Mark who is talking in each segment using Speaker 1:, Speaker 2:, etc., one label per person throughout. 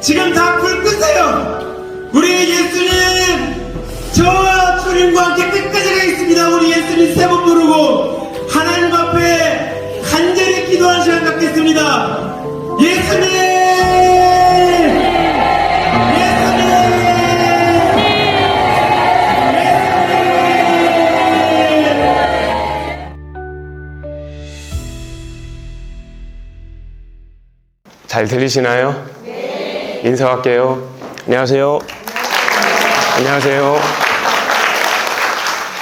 Speaker 1: 지금 다 불 끄세요. 우리 예수님 저와 주님과 함께 끝까지 가겠습니다. 우리 예수님 세 번 부르고 하나님 앞에 간절히 기도하는 시간 갖겠습니다. 예수님!
Speaker 2: 잘 들리시나요? 네. 인사할게요. 안녕하세요. 안녕하세요.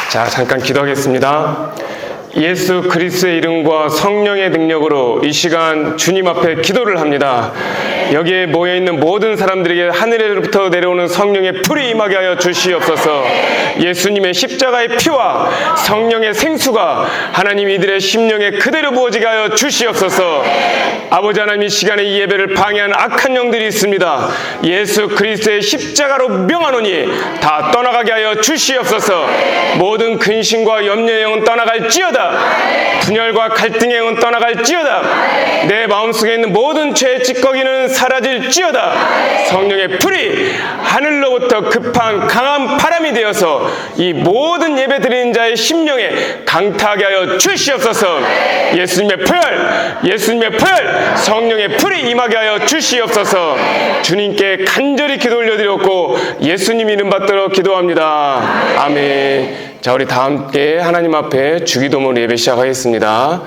Speaker 2: 자, 잠깐 기도하겠습니다. 예수 그리스도의 이름과 성령의 능력으로 이 시간 주님 앞에 기도를 합니다. 여기에 모여있는 모든 사람들에게 하늘에로부터 내려오는 성령의 불이 임하게 하여 주시옵소서. 예수님의 십자가의 피와 성령의 생수가 하나님 이들의 심령에 그대로 부어지게 하여 주시옵소서. 아버지 하나님, 이 시간에 이 예배를 방해하는 악한 영들이 있습니다. 예수 그리스도의 십자가로 명하노니 다 떠나가게 하여 주시옵소서. 모든 근심과 염려의 영은 떠나갈지어다. 분열과 갈등의 영은 떠나갈지어다. 내 마음속에 있는 모든 죄의 찌꺼기는 사라질지어다. 성령의 불이 하늘로부터 급한 강한 바람이 되어서 이 모든 예배 드리는 자의 심령에 강타하게 하여 주시옵소서. 예수님의 보혈, 예수님의 보혈, 성령의 불이 임하게 하여 주시옵소서. 주님께 간절히 기도 올려드렸고 예수님 이름 받도록 기도합니다. 아멘. 자, 우리 다 함께 하나님 앞에 주기도문 예배 시작하겠습니다.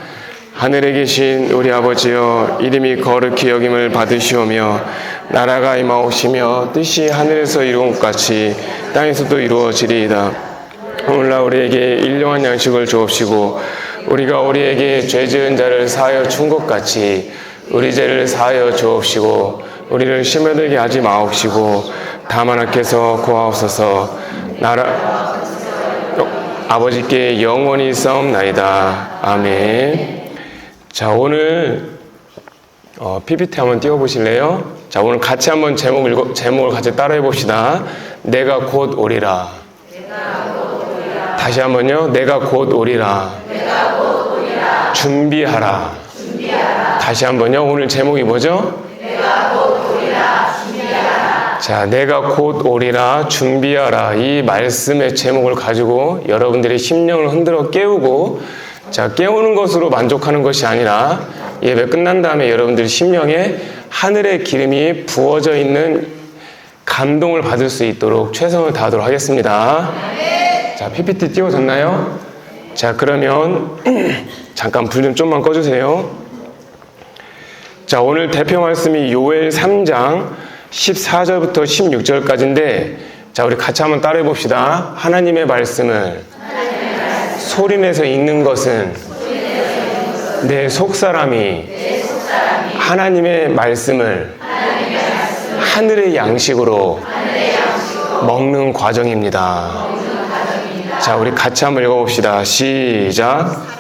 Speaker 2: 하늘에 계신 우리 아버지여, 이름이 거룩히 여김을 받으시오며 나라가 임하오시며 뜻이 하늘에서 이루은 것 같이 땅에서도 이루어지리이다. 오늘날 우리에게 일용할 양식을 주옵시고 우리가 우리에게 죄 지은 자를 사하여 준 것 같이 우리 죄를 사하여 주옵시고 우리를 시험에 들게 하지 마옵시고 다만 하께서 구하옵소서. 아버지께 영원히 싸움나이다. 아멘. 자, 오늘 PPT 한번 띄워보실래요? 자, 오늘 같이 한번 제목을 같이 따라해 봅시다. 내가 곧 오리라. 다시 한번요. 내가 곧 오리라. 준비하라. 다시 한번요. 오늘 제목이 뭐죠? 내가 곧 오리라. 준비하라. 자, 내가 곧 오리라. 준비하라. 이 말씀의 제목을 가지고 여러분들의 심령을 흔들어 깨우고, 자, 깨우는 것으로 만족하는 것이 아니라 예배 끝난 다음에 여러분들의 심령에 하늘의 기름이 부어져 있는 감동을 받을 수 있도록 최선을 다하도록 하겠습니다. 자, PPT 띄워졌나요? 자, 그러면 잠깐 불 좀 좀만 꺼주세요. 자, 오늘 대표 말씀이 요엘 3장 14절부터 16절까지인데, 자, 우리 같이 한번 따라해 봅시다. 하나님의 말씀을 소리내서 읽는 것은 내 속사람이 하나님의 말씀을 하늘의 양식으로 먹는 과정입니다. 자, 우리 같이 한번 읽어봅시다. 시작.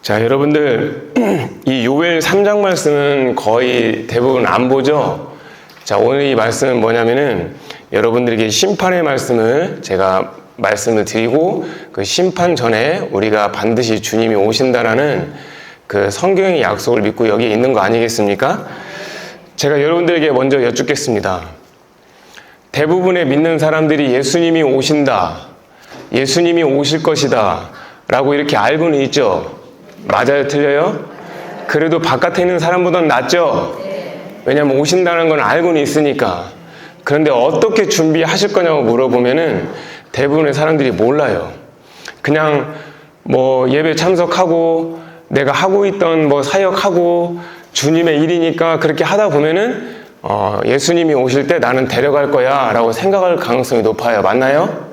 Speaker 2: 자, 여러분들 이 요엘 3장 말씀은 거의 대부분 안 보죠? 자, 오늘 이 말씀은 뭐냐면은 여러분들에게 심판의 말씀을 제가 말씀을 드리고 그 심판 전에 우리가 반드시 주님이 오신다라는 그 성경의 약속을 믿고 여기에 있는 거 아니겠습니까? 제가 여러분들에게 먼저 여쭙겠습니다. 대부분의 믿는 사람들이 예수님이 오신다, 예수님이 오실 것이다 라고 이렇게 알고는 있죠? 맞아요? 틀려요? 그래도 바깥에 있는 사람보다는 낫죠? 왜냐하면 오신다는 건 알고는 있으니까. 그런데 어떻게 준비하실 거냐고 물어보면은 대부분의 사람들이 몰라요. 그냥 뭐 예배 참석하고 내가 하고 있던 뭐 사역하고 주님의 일이니까 그렇게 하다 보면은 예수님이 오실 때 나는 데려갈 거야 라고 생각할 가능성이 높아요. 맞나요?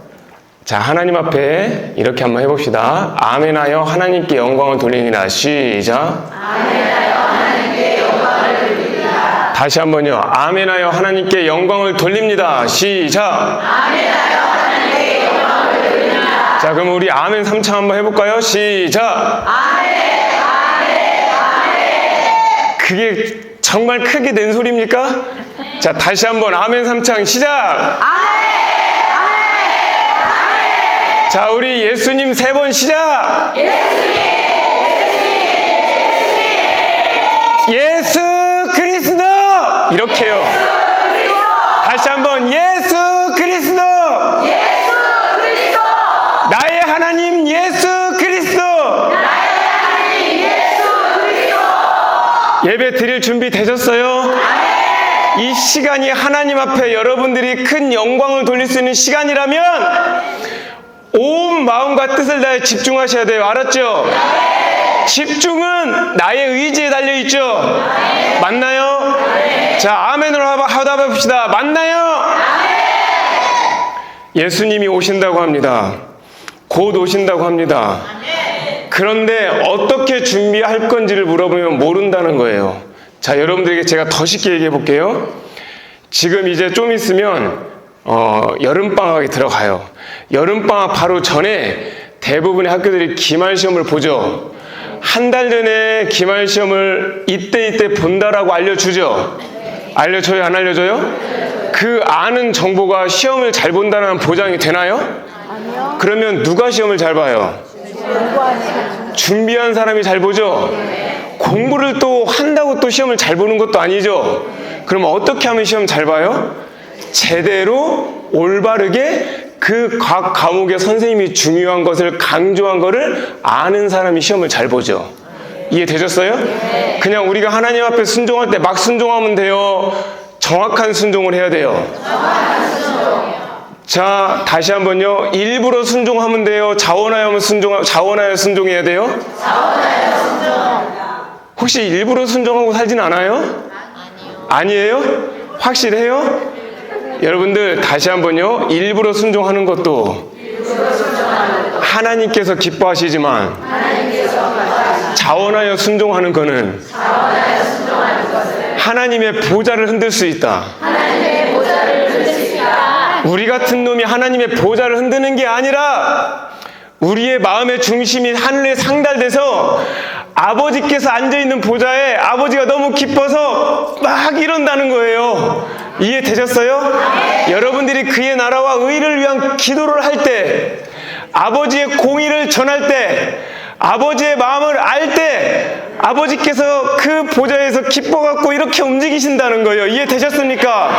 Speaker 2: 자, 하나님 앞에 이렇게 한번 해봅시다. 아멘하여 하나님께 영광을 돌리니라. 시작. 아멘하여 하나님께 영광을 돌립니다. 다시 한번요. 아멘하여 하나님께 영광을 돌립니다. 시작. 아멘하여 하나님께 영광을 돌립니다. 자, 그럼 우리 아멘 3차 한번 해볼까요? 시작. 아멘, 아멘, 아멘. 그게 정말 크게 낸 소리입니까? 자, 다시 한번 아멘 3창 시작. 아멘, 아멘, 자, 우리 예수님 3번 시작. 예수 그리스도. 이렇게요. 다시 한번 예수 그리스도. 나의 하나님 예수 그리스도. 예배 드릴 준비 되셨어요? 이 시간이 하나님 앞에 여러분들이 큰 영광을 돌릴 수 있는 시간이라면 온 마음과 뜻을 다해 집중하셔야 돼요. 알았죠? 집중은 나의 의지에 달려있죠? 맞나요? 자, 아멘으로 하다 봅시다. 맞나요? 예수님이 오신다고 합니다. 곧 오신다고 합니다. 그런데 어떻게 준비할 건지를 물어보면 모른다는 거예요. 자, 여러분들에게 제가 더 쉽게 얘기해 볼게요. 지금 이제 좀 있으면 여름방학이 들어가요. 여름방학 바로 전에 대부분의 학교들이 기말시험을 보죠. 한 달 전에 기말시험을 이때 본다라고 알려주죠. 알려줘요? 안 알려줘요? 그 아는 정보가 시험을 잘 본다는 보장이 되나요?
Speaker 3: 아니요.
Speaker 2: 그러면 누가 시험을 잘 봐요? 준비한 사람이 잘 보죠? 공부를 또 한다고 또 시험을 잘 보는 것도 아니죠? 그럼 어떻게 하면 시험 잘 봐요? 제대로 올바르게 그 각 과목의 선생님이 중요한 것을 강조한 것을 아는 사람이 시험을 잘 보죠. 이해되셨어요? 그냥 우리가 하나님 앞에 순종할 때 막 순종하면 돼요? 정확한 순종을 해야 돼요? 자, 다시 한번요. 일부러 순종하면 돼요? 자원하여 순종해야 돼요? 혹시 일부러 순종하고 살진 않아요? 아니에요? 확실해요? 여러분들 다시 한번요. 일부러 순종하는 것도 하나님께서 기뻐하시지만 자원하여 순종하는 것은 하나님의 보좌를 흔들 수 있다. 우리 같은 놈이 하나님의 보좌를 흔드는 게 아니라 우리의 마음의 중심이 하늘에 상달돼서 아버지께서 앉아있는 보좌에 아버지가 너무 기뻐서 막 이런다는 거예요. 이해되셨어요? 여러분들이 그의 나라와 의를 위한 기도를 할 때, 아버지의 공의를 전할 때, 아버지의 마음을 알 때 아버지께서 그 보좌에서 기뻐갖고 이렇게 움직이신다는 거예요. 이해되셨습니까?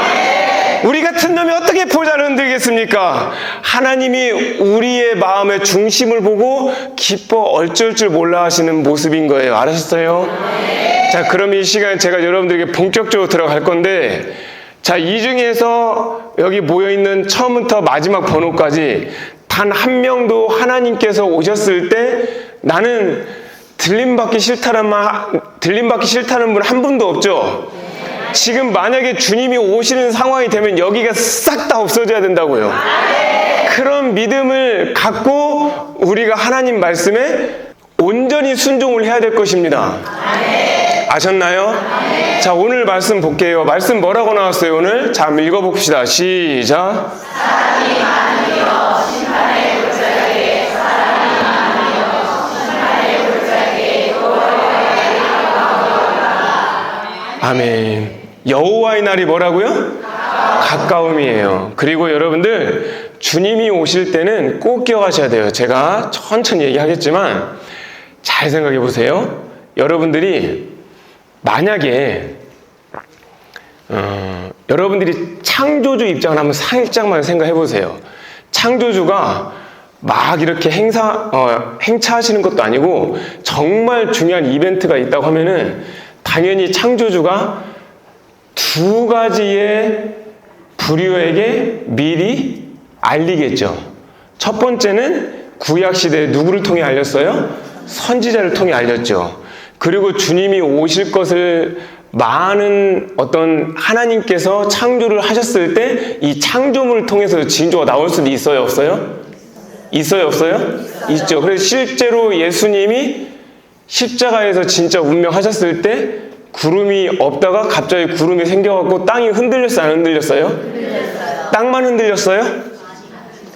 Speaker 2: 우리 같은 놈이 어떻게 보좌를 흔들겠습니까? 하나님이 우리의 마음의 중심을 보고 기뻐 얼쩔 줄 몰라 하시는 모습인 거예요. 알았어요? 자, 그럼 이 시간에 제가 여러분들에게 본격적으로 들어갈 건데, 자, 이 중에서 여기 모여있는 처음부터 마지막 번호까지 단 한 명도 하나님께서 오셨을 때 나는 들림받기 싫다는 분 한 분도 없죠? 지금 만약에 주님이 오시는 상황이 되면 여기가 싹 다 없어져야 된다고요. 그런 믿음을 갖고 우리가 하나님 말씀에 온전히 순종을 해야 될 것입니다. 아셨나요? 자, 오늘 말씀 볼게요. 말씀 뭐라고 나왔어요, 오늘? 자, 한번 읽어봅시다. 시작. 아멘. 여호와의 날이 뭐라고요? 가까움이에요. 그리고 여러분들 주님이 오실 때는 꼭 기억하셔야 돼요. 제가 천천히 얘기하겠지만 잘 생각해 보세요. 여러분들이 만약에 여러분들이 창조주 입장을 한번 살짝만 생각해 보세요. 창조주가 막 이렇게 행차하시는 것도 아니고 정말 중요한 이벤트가 있다고 하면은 당연히 창조주가 두 가지의 부류에게 미리 알리겠죠. 첫 번째는 구약시대에 누구를 통해 알렸어요? 선지자를 통해 알렸죠. 그리고 주님이 오실 것을 많은 어떤 하나님께서 창조를 하셨을 때 이 창조물을 통해서 징조가 나올 수도 있어요, 없어요? 있어요, 없어요? 있죠. 그래서 실제로 예수님이 십자가에서 진짜 운명하셨을 때 구름이 없다가 갑자기 구름이 생겨갖고 땅이 흔들렸어요, 안 흔들렸어요? 땅만 흔들렸어요?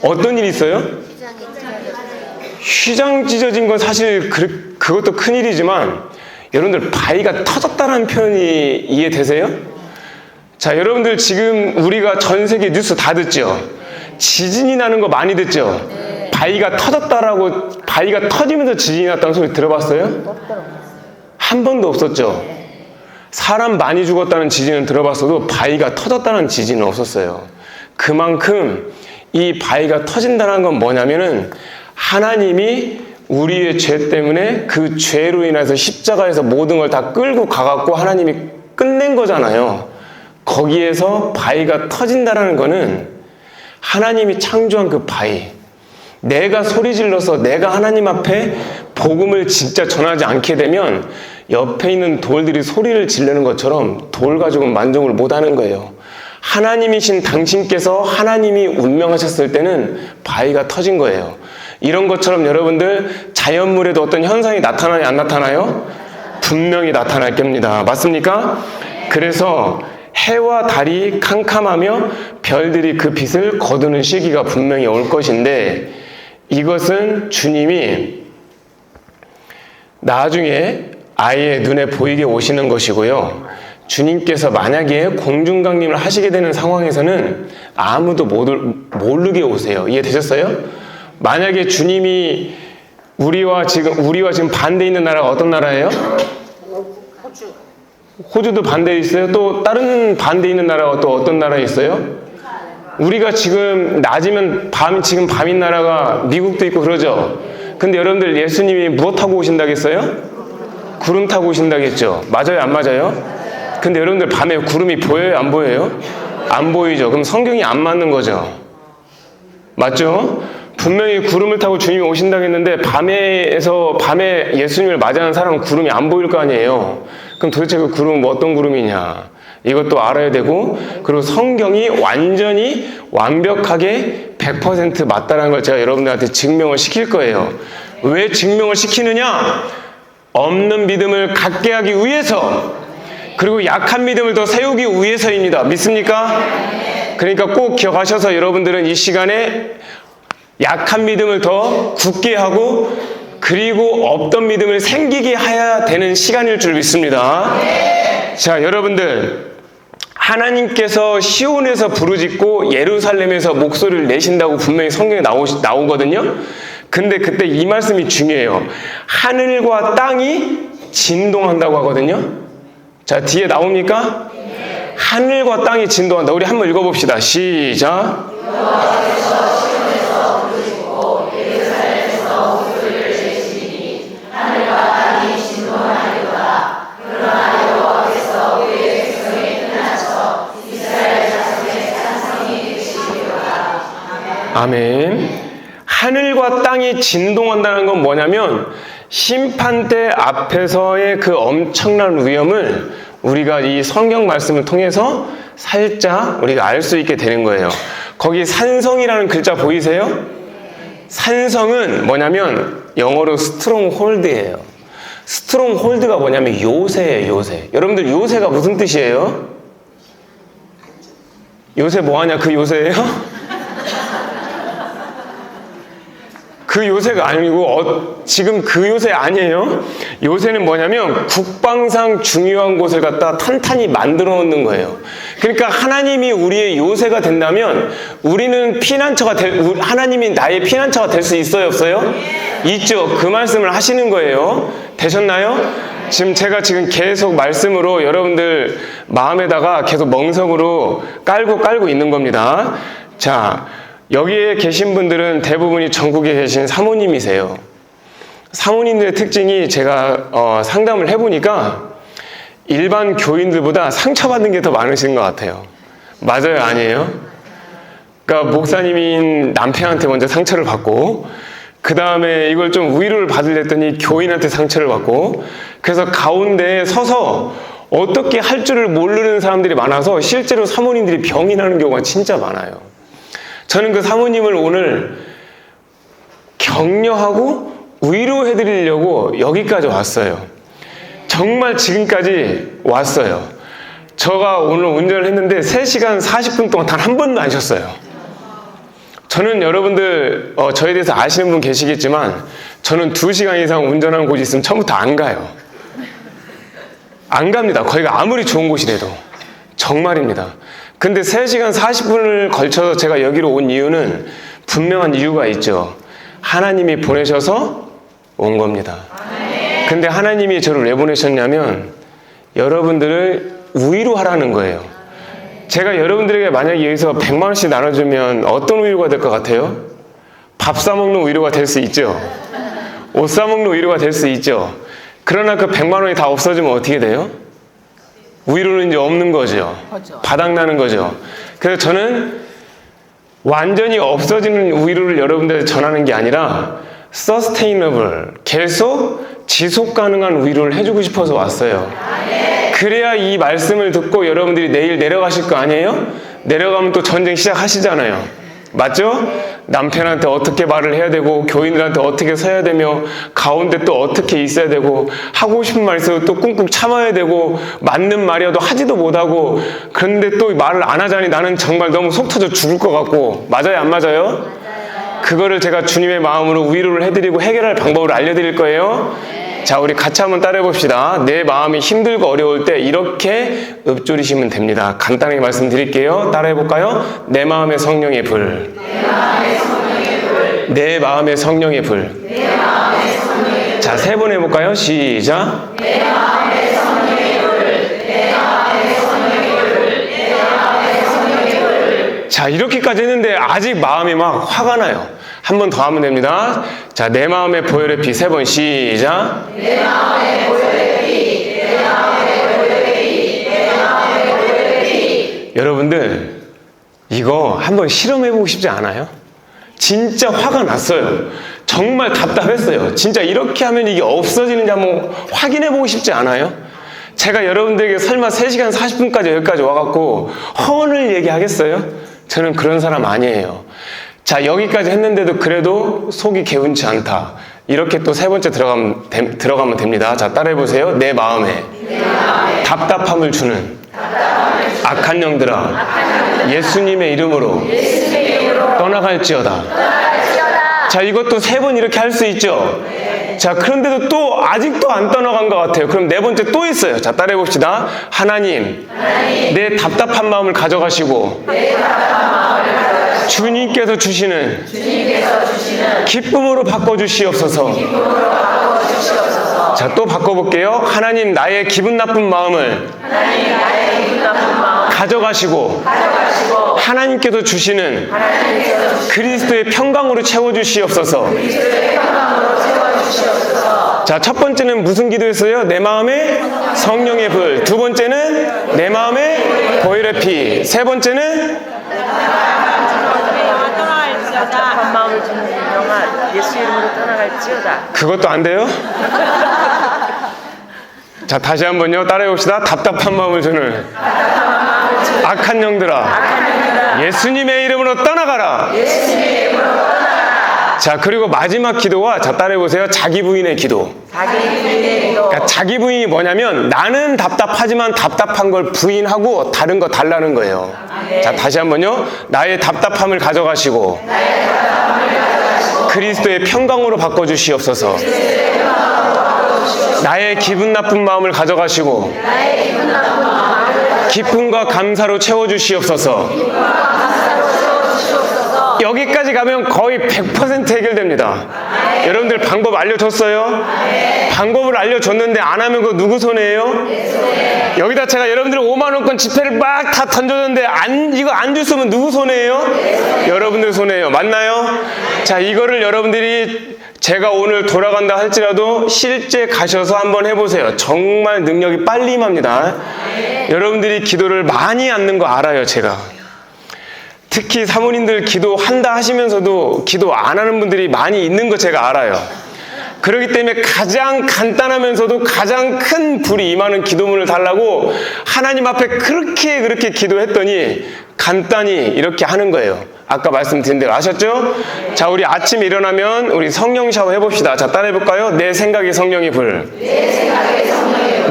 Speaker 2: 어떤 일이 있어요? 휘장 찢어진 건 사실 그것도 큰일이지만 여러분들 바위가 터졌다는 표현이 이해되세요? 자, 여러분들 지금 우리가 전 세계 뉴스 다 듣죠? 지진이 나는 거 많이 듣죠? 바위가 터졌다라고, 바위가 터지면서 지진이 났다는 소리 들어봤어요? 한 번도 없었죠. 사람 많이 죽었다는 지진은 들어봤어도 바위가 터졌다는 지진은 없었어요. 그만큼 이 바위가 터진다는 건 뭐냐면은 하나님이 우리의 죄 때문에 그 죄로 인해서 십자가에서 모든 걸 다 끌고 가갖고 하나님이 끝낸 거잖아요. 거기에서 바위가 터진다는 거는 하나님이 창조한 그 바위, 내가 소리 질러서 내가 하나님 앞에 복음을 진짜 전하지 않게 되면 옆에 있는 돌들이 소리를 지르는 것처럼 돌 가지고는 만족을 못하는 거예요. 하나님이신 당신께서 하나님이 운명하셨을 때는 바위가 터진 거예요. 이런 것처럼 여러분들 자연물에도 어떤 현상이 나타나냐 안 나타나요? 분명히 나타날 겁니다. 맞습니까? 그래서 해와 달이 캄캄하며 별들이 그 빛을 거두는 시기가 분명히 올 것인데, 이것은 주님이 나중에 아예 눈에 보이게 오시는 것이고요. 주님께서 만약에 공중강림을 하시게 되는 상황에서는 아무도 모르게 오세요. 이해되셨어요? 만약에 주님이 우리와 지금 반대 있는 나라가 어떤 나라예요? 호주도 반대에 있어요. 또 다른 반대 있는 나라가 또 어떤 나라에 있어요? 우리가 지금 낮이면 지금 밤인 나라가 미국도 있고 그러죠. 근데 여러분들 예수님이 무엇 타고 오신다겠어요? 구름 타고 오신다겠죠. 맞아요, 안 맞아요? 근데 여러분들 밤에 구름이 보여요, 안 보여요? 안 보이죠. 그럼 성경이 안 맞는 거죠. 맞죠? 분명히 구름을 타고 주님이 오신다고 했는데 밤에 예수님을 맞이하는 사람은 구름이 안 보일 거 아니에요. 그럼 도대체 그 구름은 뭐 어떤 구름이냐, 이것도 알아야 되고, 그리고 성경이 완전히 완벽하게 100% 맞다라는 걸 제가 여러분들한테 증명을 시킬 거예요. 왜 증명을 시키느냐? 없는 믿음을 갖게 하기 위해서, 그리고 약한 믿음을 더 세우기 위해서입니다. 믿습니까? 그러니까 꼭 기억하셔서 여러분들은 이 시간에 약한 믿음을 더 굳게 하고, 그리고 없던 믿음을 생기게 해야 되는 시간일 줄 믿습니다. 자, 여러분들, 하나님께서 시온에서 부르짖고 예루살렘에서 목소리를 내신다고 분명히 성경에 나오거든요. 근데 그때 이 말씀이 중요해요. 하늘과 땅이 진동한다고 하거든요. 자, 뒤에 나옵니까? 하늘과 땅이 진동한다. 우리 한번 읽어봅시다. 시작. 아멘. 하늘과 땅이 진동한다는 건 뭐냐면 심판대 앞에서의 그 엄청난 위험을 우리가 이 성경 말씀을 통해서 살짝 우리가 알 수 있게 되는 거예요. 거기 산성이라는 글자 보이세요? 산성은 뭐냐면 영어로 스트롱홀드예요. 스트롱홀드가 뭐냐면 요새예요, 요새. 여러분들 요새가 무슨 뜻이에요? 요새 뭐하냐 그 요새예요? 그 요새가 아니고 지금 그 요새 아니에요. 요새는 뭐냐면 국방상 중요한 곳을 갖다 탄탄히 만들어 놓는 거예요. 그러니까 하나님이 우리의 요새가 된다면 우리는 하나님이 나의 피난처가 될 수 있어요, 없어요? 있죠. 그 말씀을 하시는 거예요. 되셨나요? 제가 계속 말씀으로 여러분들 마음에다가 계속 멍석으로 깔고 있는 겁니다. 자, 여기에 계신 분들은 대부분이 전국에 계신 사모님이세요. 사모님들의 특징이 제가 상담을 해보니까 일반 교인들보다 상처받는 게 더 많으신 것 같아요. 맞아요, 아니에요? 그러니까 목사님인 남편한테 먼저 상처를 받고, 그 다음에 이걸 좀 위로를 받으려 했더니 교인한테 상처를 받고, 그래서 가운데에 서서 어떻게 할 줄을 모르는 사람들이 많아서 실제로 사모님들이 병이 나는 경우가 진짜 많아요. 저는 그 사모님을 오늘 격려하고 위로해드리려고 여기까지 왔어요. 정말 지금까지 왔어요. 제가 오늘 운전을 했는데 3시간 40분 동안 단 한 번도 안 쉬었어요. 저는 여러분들 저에 대해서 아시는 분 계시겠지만 저는 2시간 이상 운전한 곳이 있으면 처음부터 안 가요. 안 갑니다. 거기가 아무리 좋은 곳이라도. 정말입니다. 근데 3시간 40분을 걸쳐서 제가 여기로 온 이유는 분명한 이유가 있죠. 하나님이 보내셔서 온 겁니다. 근데 하나님이 저를 왜 보내셨냐면 여러분들을 우위로 하라는 거예요. 제가 여러분들에게 만약에 여기서 100만 원씩 나눠주면 어떤 우위로가 될 것 같아요? 밥 사먹는 우위로가 될 수 있죠. 옷 사먹는 우위로가 될 수 있죠. 그러나 그 100만 원이 다 없어지면 어떻게 돼요? 우위로는 이제 없는 거죠. 바닥나는 거죠. 그래서 저는 완전히 없어지는 우위로를 여러분들한테 전하는 게 아니라 sustainable, 계속 지속 가능한 우위로를 해주고 싶어서 왔어요. 그래야 이 말씀을 듣고 여러분들이 내일 내려가실 거 아니에요? 내려가면 또 전쟁 시작하시잖아요. 맞죠? 남편한테 어떻게 말을 해야 되고 교인들한테 어떻게 서야 되며 가운데 또 어떻게 있어야 되고 하고 싶은 말 있어도 또 꾹꾹 참아야 되고 맞는 말이어도 하지도 못하고 그런데 또 말을 안 하자니 나는 정말 너무 속 터져 죽을 것 같고 맞아요? 안 맞아요? 그거를 제가 주님의 마음으로 위로를 해드리고 해결할 방법을 알려드릴 거예요. 자, 우리 같이 한번 따라해 봅시다. 내 마음이 힘들고 어려울 때 이렇게 읊조리시면 됩니다. 간단하게 말씀드릴게요. 따라해 볼까요? 내 마음의 성령의 불. 내 마음의 성령의 불. 자, 3번 해볼까요? 시작. 내 마음의 성령의 불. 내 마음의 성령의 불. 내 마음의 성령의 불. 자, 이렇게까지 했는데 아직 마음이 막 화가 나요. 한 번 더 하면 됩니다. 자, 내 마음의 보혈의 피 3번 시작. 내 마음의 보혈의 피. 내 마음의 보혈의 피. 내 마음의 보혈의 피. 여러분들 이거 한번 실험해보고 싶지 않아요? 진짜 화가 났어요. 정말 답답했어요. 진짜 이렇게 하면 이게 없어지는지 한번 확인해보고 싶지 않아요? 제가 여러분들에게 설마 3시간 40분까지 여기까지 와갖고 허언을 얘기하겠어요? 저는 그런 사람 아니에요. 자, 여기까지 했는데도 그래도 속이 개운치 않다. 이렇게 또 3번째 들어가면 됩니다. 자, 따라해보세요. 내 마음에 답답함을 주는 악한 영들아, 예수님의 이름으로 떠나갈지어다. 자, 이것도 3번 이렇게 할 수 있죠. 자, 그런데도 또 아직도 안 떠나간 것 같아요. 그럼 4번째 또 있어요. 자, 따라해봅시다. 하나님, 내 답답한 마음을 가져가시고 주님께서 주시는 기쁨으로 바꿔주시옵소서. 자, 또 바꿔볼게요. 하나님, 나의 기분 나쁜 마음을 가져가시고 하나님께서 주시는 그리스도의 평강으로 채워주시옵소서. 자, 첫 번째는 무슨 기도였어요? 내 마음에 성령의 불. 두 번째는 내 마음에 보혈의 피. 3번째는
Speaker 3: 답답한 마음을 주는 유명한 예수 이름으로 떠나갈지어다.
Speaker 2: 그것도 안 돼요? 자, 다시 한번요. 따라해봅시다. 답답한 마음을 주는 악한 영들아, 예수님의 이름으로 떠나가라. 자, 그리고 마지막 기도와, 자, 따라해보세요. 자기 부인의 기도. 그러니까 자기 부인이 뭐냐면 나는 답답하지만 답답한 걸 부인하고 다른 거 달라는 거예요. 자, 다시 한번요. 나의 답답함을 가져가시고 그리스도의 평강으로 바꿔주시옵소서. 나의 기분 나쁜 마음을 가져가시고 기쁨과 감사로 채워주시옵소서. 여기까지 가면 거의 100% 해결됩니다. 여러분들 방법 알려줬어요? 방법을 알려줬는데 안 하면 그거 누구 손해예요? 여기다 제가 여러분들 5만원권 지폐를 막 다 던졌는데 이거 안 줬으면 누구 손해예요? 여러분들 손해예요. 맞나요? 자, 이거를 여러분들이 제가 오늘 돌아간다 할지라도 실제 가셔서 한번 해보세요. 정말 능력이 빨리 임합니다. 여러분들이 기도를 많이 않는 거 알아요, 제가. 특히 사모님들 기도한다 하시면서도 기도 안 하는 분들이 많이 있는 거 제가 알아요. 그렇기 때문에 가장 간단하면서도 가장 큰 불이 임하는 기도문을 달라고 하나님 앞에 그렇게 기도했더니 간단히 이렇게 하는 거예요. 아까 말씀드린 대로 아셨죠? 자, 우리 아침에 일어나면 우리 성령 샤워 해봅시다. 자, 따라해볼까요? 내 생각의 성령의 불.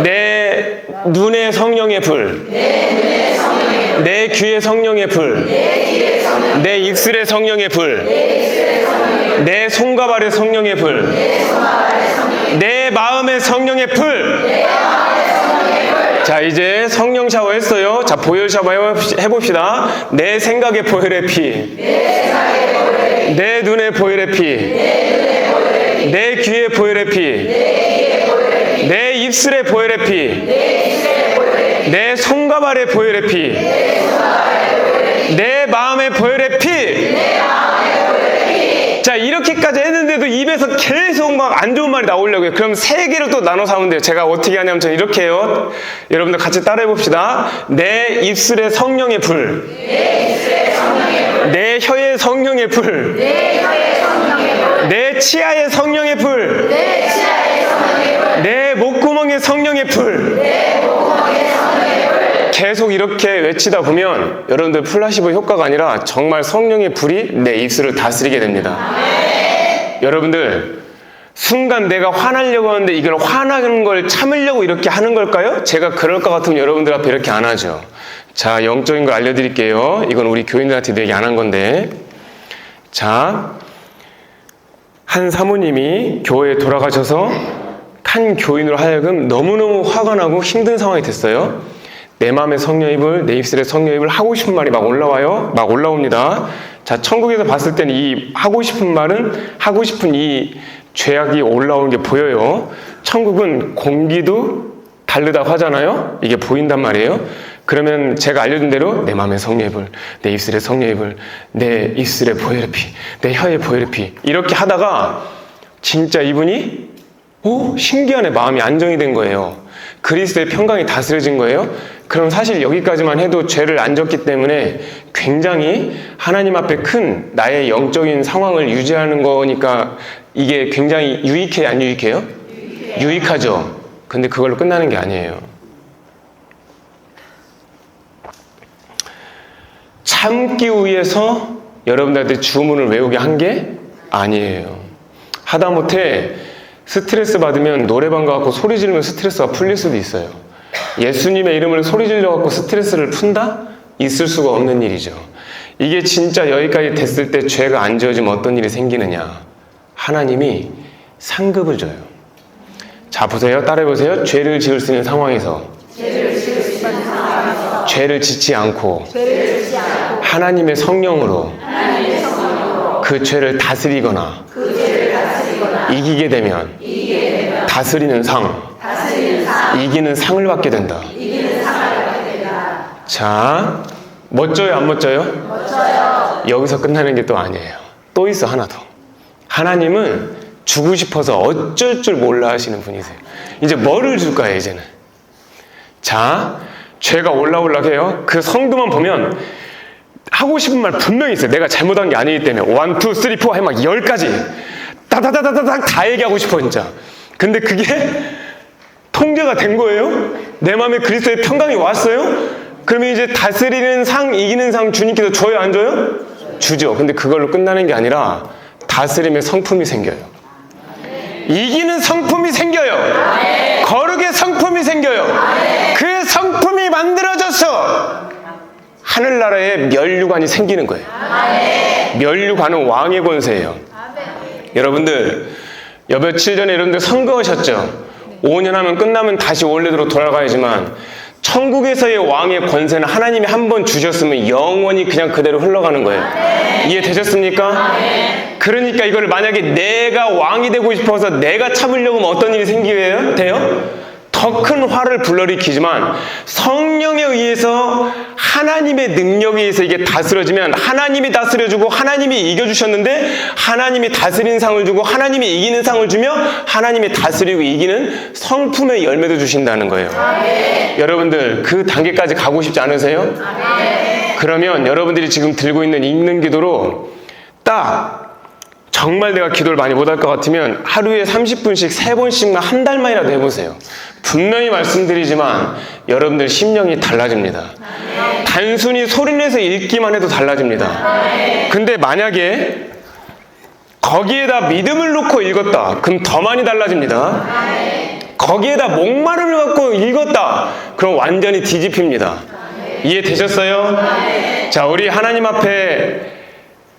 Speaker 2: 내 눈의 성령의 불. 내 귀의 성령의 불. 내 입술의 성령의 불. 내 손과 발의 성령의 불. 내 마음의 성령의 불. 자, 이제 성령 샤워 했어요. 자, 보혈 샤워 해봅시다. 내 생각의 보혈의 피. 내 눈의 보혈의 피. 내 귀에 보혈의 피, 내 입술에 보혈의 피, 내 손과 발에 보혈의 피, 내 마음에 보혈의 피. 자, 이렇게까지 했는데도 입에서 계속 막 안 좋은 말이 나오려고요. 그럼 3개로 또 나눠서 하면 돼요. 제가 어떻게 하냐면 저는 이렇게 해요. 여러분들 같이 따라해 봅시다. 내 입술에 성령의 불, 내 혀에 성령의 불, 내 치아에 성령의 불, 내 목구멍에 성령의 불. 계속 이렇게 외치다 보면 여러분들 플라시보 효과가 아니라 정말 성령의 불이 내 입술을 다스리게 됩니다. 여러분들, 순간 내가 화나려고 하는데 이걸 화나는 걸 참으려고 이렇게 하는 걸까요? 제가 그럴 것 같으면 여러분들 앞에 이렇게 안 하죠. 자, 영적인 걸 알려드릴게요. 이건 우리 교인들한테 얘기 안 한 건데. 자, 한 사모님이 교회에 돌아가셔서 한 교인으로 하여금 너무너무 화가 나고 힘든 상황이 됐어요. 내 마음에 성령의 불, 내 입술에 성령의 불, 하고 싶은 말이 막 올라와요. 막 올라옵니다. 자, 천국에서 봤을 때는 이 하고 싶은 말은, 하고 싶은 이 죄악이 올라오는 게 보여요. 천국은 공기도 다르다고 하잖아요. 이게 보인단 말이에요. 그러면 제가 알려준 대로 내 마음에 성령의 불, 내 입술에 성령의 불, 내 입술에 보혈의 피, 내 혀에 보혈의 피, 이렇게 하다가 진짜 이분이 신기하네, 마음이 안정이 된 거예요. 그리스도의 평강이 다스려진 거예요. 그럼 사실 여기까지만 해도 죄를 안 졌기 때문에 굉장히 하나님 앞에 큰 나의 영적인 상황을 유지하는 거니까 이게 굉장히 유익해요, 안 유익해요? 유익하죠. 근데 그걸로 끝나는 게 아니에요. 참기 위해서 여러분들한테 주문을 외우게 한 게 아니에요. 하다못해 스트레스 받으면 노래방 가서 소리 지르면 스트레스가 풀릴 수도 있어요. 예수님의 이름을 소리 질러갖고 스트레스를 푼다? 있을 수가 없는 일이죠. 이게 진짜 여기까지 됐을 때 죄가 안 지어지면 어떤 일이 생기느냐? 하나님이 상급을 줘요. 자, 보세요. 따라해보세요. 죄를 지을 수 있는 상황에서 죄를 짓지 않고 하나님의 성령으로 그 죄를 다스리거나 이기게 되면 다스리는 상, 이기는 상을 받게 된다. 자, 멋져요, 안 멋져요? 멋져요. 여기서 끝나는 게 또 아니에요. 또 있어, 하나 더. 하나님은 주고 싶어서 어쩔 줄 몰라 하시는 분이세요. 이제 뭐를 줄까요, 이제는? 자, 죄가 올라올라 해요. 그 성도만 보면 하고 싶은 말 분명히 있어요. 내가 잘못한 게 아니기 때문에 1, 2, 3, 4 막 10가지 따다다다다닥 다 얘기하고 싶어 진짜. 근데 그게 통제가 된 거예요. 내 마음에 그리스도의 평강이 왔어요. 그러면 이제 다스리는 상, 이기는 상 주님께서 줘요, 안 줘요? 주죠. 근데 그걸로 끝나는 게 아니라 다스림의 성품이 생겨요. 이기는 성품이 생겨요. 거룩의 성품이 생겨요. 그 성품이 만들어져서 하늘나라에 면류관이 생기는 거예요. 면류관은 왕의 권세예요. 여러분들, 며칠 전에 여러분들 선거하셨죠? 5년 하면 끝나면 다시 원래대로 돌아가야지만 천국에서의 왕의 권세는 하나님이 한 번 주셨으면 영원히 그냥 그대로 흘러가는 거예요. 이해되셨습니까? 그러니까 이걸 만약에 내가 왕이 되고 싶어서 내가 참으려고 하면 어떤 일이 생기게 돼요? 더 큰 화를 불러일으키지만 성령에 의해서 하나님의 능력에 의해서 이게 다스려지면 하나님이 다스려주고 하나님이 이겨주셨는데 하나님이 다스리는 상을 주고 하나님이 이기는 상을 주며 하나님이 다스리고 이기는 성품의 열매도 주신다는 거예요. 여러분들 그 단계까지 가고 싶지 않으세요? 그러면 여러분들이 지금 들고 있는 읽는 기도로 딱 정말 내가 기도를 많이 못할 것 같으면 하루에 30분씩 3번씩만 한 달만이라도 해보세요. 분명히 말씀드리지만 여러분들 심령이 달라집니다. 단순히 소리내서 읽기만 해도 달라집니다. 근데 만약에 거기에다 믿음을 놓고 읽었다, 그럼 더 많이 달라집니다. 거기에다 목마름을 갖고 읽었다, 그럼 완전히 뒤집힙니다. 이해되셨어요? 자, 우리 하나님 앞에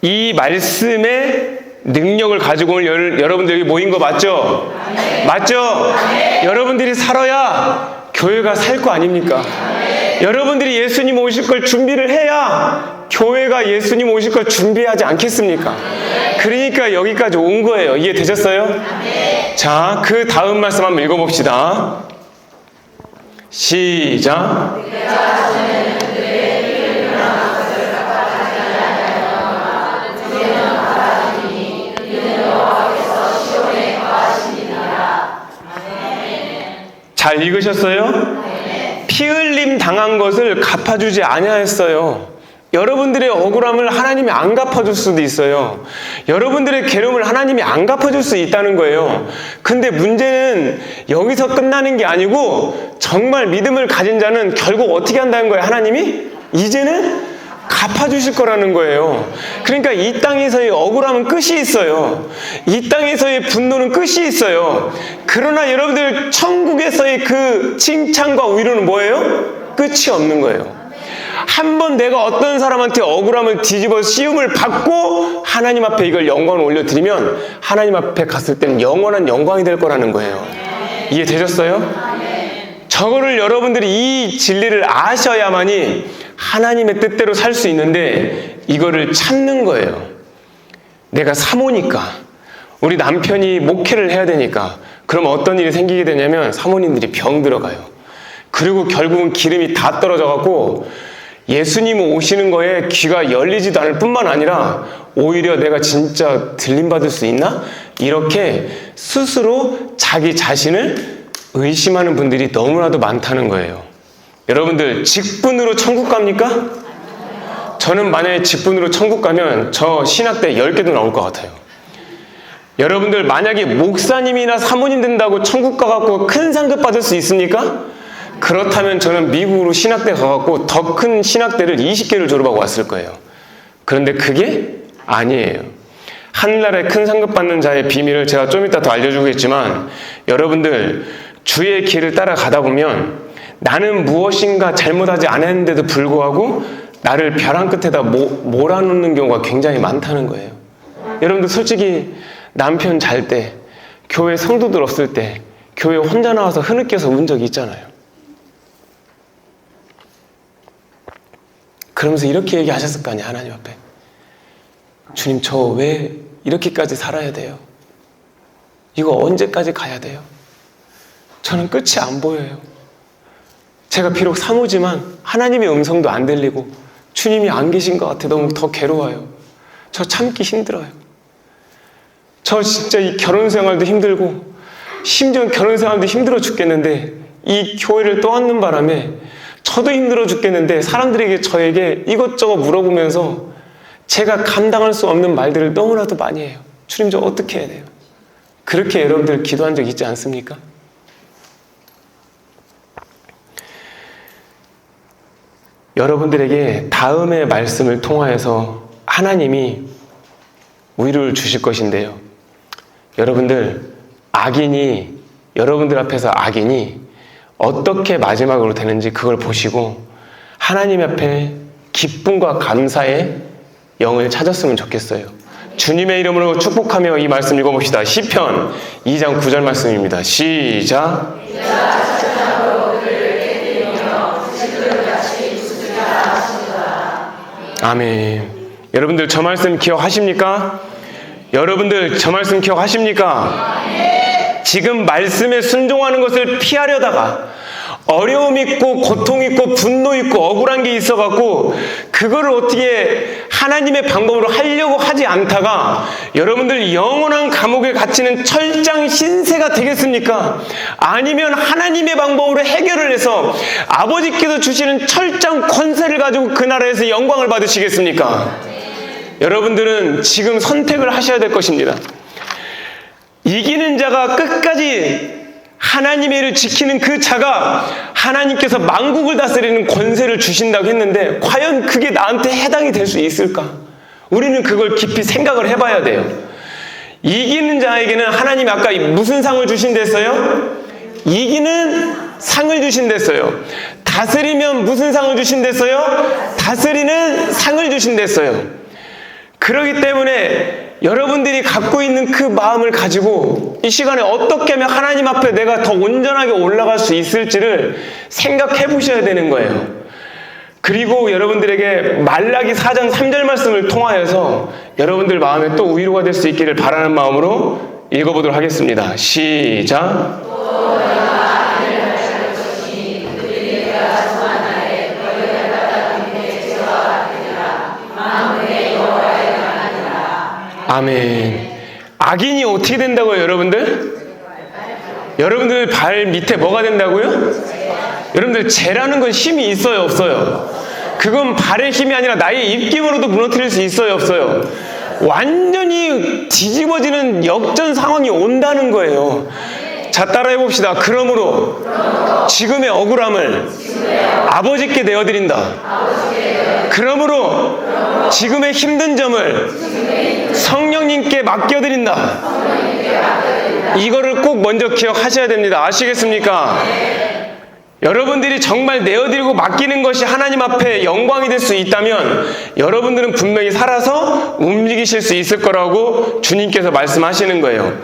Speaker 2: 이 말씀의 능력을 가지고 오늘 여러분들이 모인 거 맞죠? 맞죠? 여러분들이 살아야 교회가 살 거 아닙니까? 여러분들이 예수님 오실 걸 준비를 해야 교회가 예수님 오실 걸 준비하지 않겠습니까? 그러니까 여기까지 온 거예요. 이해되셨어요? 자, 그 다음 말씀 한번 읽어봅시다. 시작. 잘 읽으셨어요? 피 흘림 당한 것을 갚아주지 아니하였어요. 여러분들의 억울함을 하나님이 안 갚아줄 수도 있어요. 여러분들의 괴로움을 하나님이 안 갚아줄 수 있다는 거예요. 근데 문제는 여기서 끝나는 게 아니고 정말 믿음을 가진 자는 결국 어떻게 한다는 거예요? 하나님이 이제는 갚아주실 거라는 거예요. 그러니까 이 땅에서의 억울함은 끝이 있어요. 이 땅에서의 분노는 끝이 있어요. 그러나 여러분들 천국에서의 그 칭찬과 위로는 뭐예요? 끝이 없는 거예요. 한번 내가 어떤 사람한테 억울함을 뒤집어 씌움을 받고 하나님 앞에 이걸 영광을 올려드리면 하나님 앞에 갔을 때는 영원한 영광이 될 거라는 거예요. 이해되셨어요? 저거를 여러분들이 이 진리를 아셔야만이 하나님의 뜻대로 살 수 있는데 이거를 참는 거예요. 내가 사모니까, 우리 남편이 목회를 해야 되니까, 그럼 어떤 일이 생기게 되냐면 사모님들이 병 들어가요. 그리고 결국은 기름이 다 떨어져갖고 예수님 오시는 거에 귀가 열리지도 않을 뿐만 아니라 오히려 내가 진짜 들림받을 수 있나? 이렇게 스스로 자기 자신을 의심하는 분들이 너무나도 많다는 거예요. 여러분들 직분으로 천국 갑니까? 저는 만약에 직분으로 천국 가면 저 신학대 10개도 나올 것 같아요. 여러분들 만약에 목사님이나 사모님 된다고 천국 가갖고 큰 상급 받을 수 있습니까? 그렇다면 저는 미국으로 신학대 가갖고 더 큰 신학대를 20개를 졸업하고 왔을 거예요. 그런데 그게 아니에요. 하늘나라에 큰 상급 받는 자의 비밀을 제가 좀 이따 더 알려주겠지만 여러분들 주의 길을 따라가다 보면 나는 무엇인가 잘못하지 않았는데도 불구하고 나를 벼랑 끝에다 몰아놓는 경우가 굉장히 많다는 거예요. 여러분들 솔직히 남편 잘 때, 교회 성도들 없을 때 교회 혼자 나와서 흐느껴서 운 적이 있잖아요. 그러면서 이렇게 얘기하셨을 거 아니에요, 하나님 앞에. 주님, 저 왜 이렇게까지 살아야 돼요? 이거 언제까지 가야 돼요? 저는 끝이 안 보여요. 제가 비록 사모지만 하나님의 음성도 안 들리고 주님이 안 계신 것 같아 너무 더 괴로워요. 저 참기 힘들어요. 저 진짜 이 결혼 생활도 힘들고 심지어 결혼 생활도 힘들어 죽겠는데 이 교회를 떠안는 바람에 저도 힘들어 죽겠는데 사람들에게 저에게 이것저것 물어보면서 제가 감당할 수 없는 말들을 너무나도 많이 해요. 주님, 저 어떻게 해야 돼요? 그렇게 여러분들 기도한 적 있지 않습니까? 여러분들에게 다음의 말씀을 통하여서 하나님이 위로를 주실 것인데요. 여러분들, 여러분들 앞에서 악인이 어떻게 마지막으로 되는지 그걸 보시고 하나님 앞에 기쁨과 감사의 영을 찾았으면 좋겠어요. 주님의 이름으로 축복하며 이 말씀 읽어봅시다. 시편 2장 9절 말씀입니다. 시작. 아멘. 여러분들 저 말씀 기억하십니까? 여러분들 저 말씀 기억하십니까? 지금 말씀에 순종하는 것을 피하려다가 어려움 있고 고통 있고 분노 있고 억울한 게 있어갖고 그거를 어떻게 하나님의 방법으로 하려고 하지 않다가 여러분들 영원한 감옥에 갇히는 철장 신세가 되겠습니까? 아니면 하나님의 방법으로 해결을 해서 아버지께서 주시는 철장 권세를 가지고 그 나라에서 영광을 받으시겠습니까? 여러분들은 지금 선택을 하셔야 될 것입니다. 이기는 자가 끝까지 하나님의 일을 지키는 그 자가 하나님께서 만국을 다스리는 권세를 주신다고 했는데 과연 그게 나한테 해당이 될 수 있을까? 우리는 그걸 깊이 생각을 해봐야 돼요. 이기는 자에게는 하나님이 아까 무슨 상을 주신댔어요? 이기는 상을 주신댔어요. 다스리면 무슨 상을 주신댔어요? 다스리는 상을 주신댔어요. 그렇기 때문에 여러분들이 갖고 있는 그 마음을 가지고 이 시간에 어떻게 하면 하나님 앞에 내가 더 온전하게 올라갈 수 있을지를 생각해 보셔야 되는 거예요. 그리고 여러분들에게 말라기 4장 3절 말씀을 통하여서 여러분들 마음에 또 위로가 될 수 있기를 바라는 마음으로 읽어보도록 하겠습니다. 시작. 아멘. 악인이 어떻게 된다고요, 여러분들? 여러분들 발 밑에 뭐가 된다고요? 여러분들 죄라는 건 힘이 있어요, 없어요? 그건 발의 힘이 아니라 나의 입김으로도 무너뜨릴 수 있어요, 없어요? 완전히 뒤집어지는 역전 상황이 온다는 거예요. 자, 따라해 봅시다. 그러므로 지금의 억울함을 아버지께 내어드린다. 그러므로 지금의 힘든 점을 성령님께 맡겨드린다. 이거를 꼭 먼저 기억하셔야 됩니다. 아시겠습니까? 여러분들이 정말 내어드리고 맡기는 것이 하나님 앞에 영광이 될 수 있다면 여러분들은 분명히 살아서 움직이실 수 있을 거라고 주님께서 말씀하시는 거예요.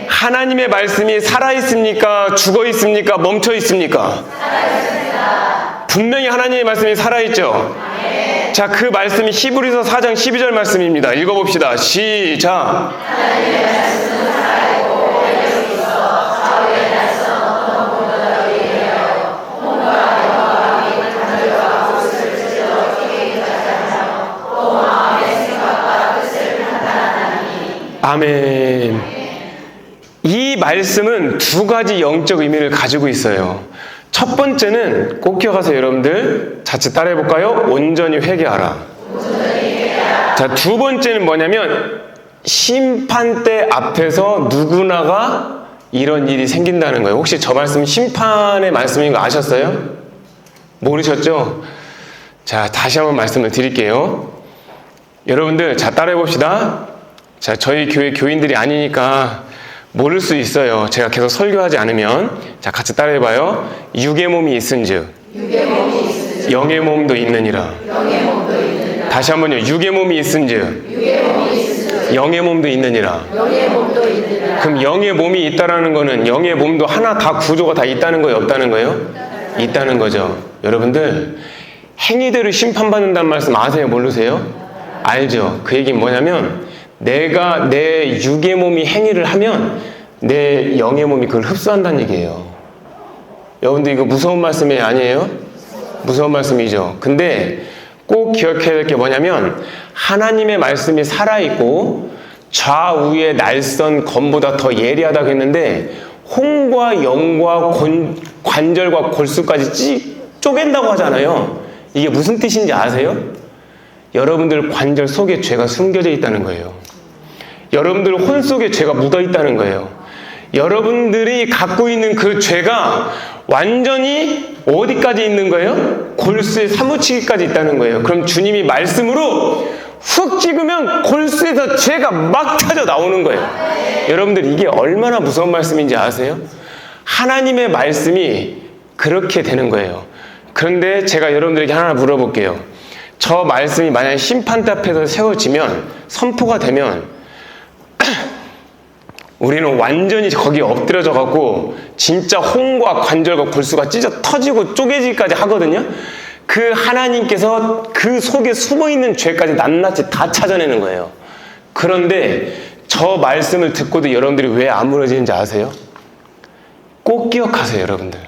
Speaker 2: 하나님의 말씀이 살아있습니까? 죽어있습니까? 멈춰있습니까? 살아있습니다. 분명히 하나님의 말씀이 살아있죠? 네. 자, 그 말씀이 히브리서 4장 12절 말씀입니다. 읽어봅시다. 시작. 하나님의 말씀은 살아있고 능력이 있어 좌우의 날선 어떤 것보다 위대하여 몸과 영과 및 간절과 뜻을 스스로 크게 인하지 않으며 또 마음의 생각과 뜻을 판단하나니. 아멘. 이 말씀은 두 가지 영적 의미를 가지고 있어요. 첫 번째는 꼭 기억하세요, 여러분들. 자칫 따라해 볼까요? 온전히 회개하라. 자, 두 번째는 뭐냐면 심판대 앞에서 누구나가 이런 일이 생긴다는 거예요. 혹시 저 말씀 심판의 말씀인 거 아셨어요? 모르셨죠? 자, 다시 한번 말씀을 드릴게요. 여러분들, 자, 따라해 봅시다. 자, 저희 교회 교인들이 아니니까 모를 수 있어요. 제가 계속 설교하지 않으면. 자, 같이 따라해봐요. 육의 몸이 있은즉 영의 몸도 있느니라. 다시 한번요. 육의 몸이 있은즉 영의 몸도 있느니라. 그럼 영의 몸이 있다라는 거는 영의 몸도 하나 다 구조가 다 있다는 거예요, 없다는 거예요? 있다는 거죠. 여러분들, 행위대로 심판받는다는 말씀 아세요, 모르세요? 알죠? 그 얘기는 뭐냐면 내가 내 육의 몸이 행위를 하면 내 영의 몸이 그걸 흡수한다는 얘기예요. 여러분들 이거 무서운 말씀이 아니에요? 무서운 말씀이죠. 근데 꼭 기억해야 될 게 뭐냐면 하나님의 말씀이 살아있고 좌우의 날선 검보다 더 예리하다고 했는데 홍과 영과 관절과 골수까지 쪼갠다고 하잖아요. 이게 무슨 뜻인지 아세요? 여러분들 관절 속에 죄가 숨겨져 있다는 거예요. 여러분들 혼 속에 죄가 묻어 있다는 거예요. 여러분들이 갖고 있는 그 죄가 완전히 어디까지 있는 거예요? 골수에 사무치기까지 있다는 거예요. 그럼 주님이 말씀으로 훅 찍으면 골수에서 죄가 막 터져 나오는 거예요. 여러분들 이게 얼마나 무서운 말씀인지 아세요? 하나님의 말씀이 그렇게 되는 거예요. 그런데 제가 여러분들에게 하나 물어볼게요. 저 말씀이 만약에 심판대 앞에서 세워지면, 선포가 되면 우리는 완전히 거기에 엎드려져 갖고 진짜 홍과 관절과 골수가 찢어 터지고 쪼개지기까지 하거든요. 그 하나님께서 그 속에 숨어있는 죄까지 낱낱이 다 찾아내는 거예요. 그런데 저 말씀을 듣고도 여러분들이 왜 안 무너지는지 아세요? 꼭 기억하세요, 여러분들.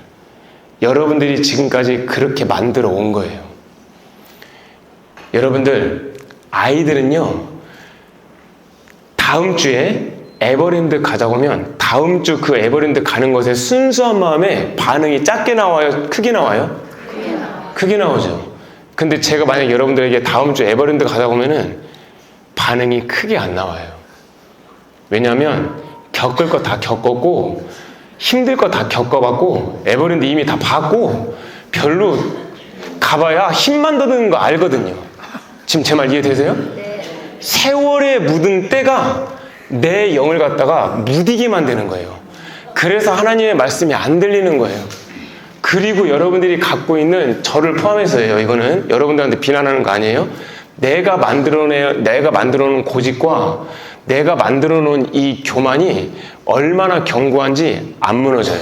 Speaker 2: 여러분들이 지금까지 그렇게 만들어 온 거예요. 여러분들, 아이들은요, 다음 주에 에버랜드 가자고 하면 다음 주 그 에버랜드 가는 것에 순수한 마음에 반응이 작게 나와요? 크게 나와요? 크게 나오죠. 근데 제가 만약 여러분들에게 다음 주 에버랜드 가자고 하면은 반응이 크게 안 나와요. 왜냐하면 겪을 거 다 겪었고 힘들 거 다 겪어봤고 에버랜드 이미 다 봤고 별로 가봐야 힘만 더 드는 거 알거든요. 지금 제 말 이해되세요? 세월에 묻은 때가 내 영을 갖다가 무디게 만드는 거예요. 그래서 하나님의 말씀이 안 들리는 거예요. 그리고 여러분들이 갖고 있는 저를 포함해서예요. 이거는 여러분들한테 비난하는 거 아니에요. 내가 만들어 놓은 고집과 내가 만들어 놓은 이 교만이 얼마나 견고한지 안 무너져요.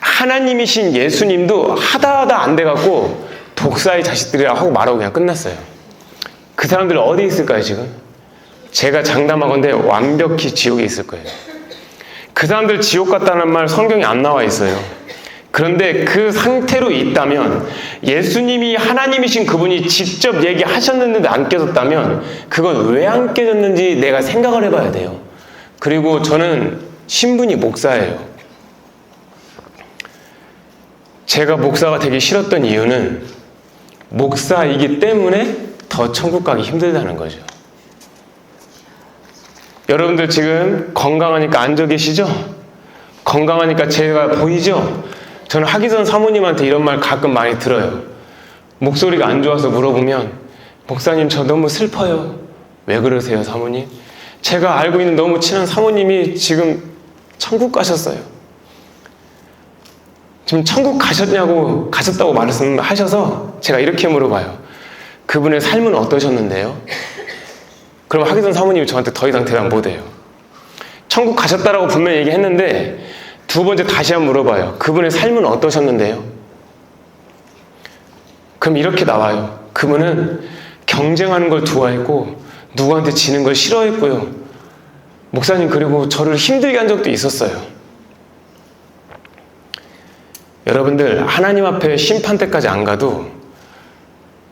Speaker 2: 하나님이신 예수님도 하다 안 돼갖고 독사의 자식들이라 하고 말하고 그냥 끝났어요. 그 사람들 어디 있을까요, 지금? 제가 장담하건대 완벽히 지옥에 있을 거예요. 그 사람들 지옥 갔다는 말 성경에 안 나와 있어요. 그런데 그 상태로 있다면, 예수님이 하나님이신 그분이 직접 얘기하셨는데도 안 깨졌다면 그건 왜 안 깨졌는지 내가 생각을 해봐야 돼요. 그리고 저는 신분이 목사예요. 제가 목사가 되기 싫었던 이유는 목사이기 때문에 더 천국 가기 힘들다는 거죠. 여러분들 지금 건강하니까 앉아 계시죠? 건강하니까 제가 보이죠? 저는 하기선 사모님한테 이런 말 가끔 많이 들어요. 목소리가 안 좋아서 물어보면, 목사님 저 너무 슬퍼요. 왜 그러세요, 사모님? 제가 알고 있는 너무 친한 사모님이 지금 천국 가셨어요. 지금 천국 가셨다고 말씀하셔서 제가 이렇게 물어봐요. 그분의 삶은 어떠셨는데요? 그럼 하기선 사모님이 저한테 더 이상 대답 못해요. 천국 가셨다라고 분명히 얘기했는데 두 번째 다시 한번 물어봐요. 그분의 삶은 어떠셨는데요? 그럼 이렇게 나와요. 그분은 경쟁하는 걸 좋아했고 누구한테 지는 걸 싫어했고요. 목사님, 그리고 저를 힘들게 한 적도 있었어요. 여러분들, 하나님 앞에 심판 때까지 안 가도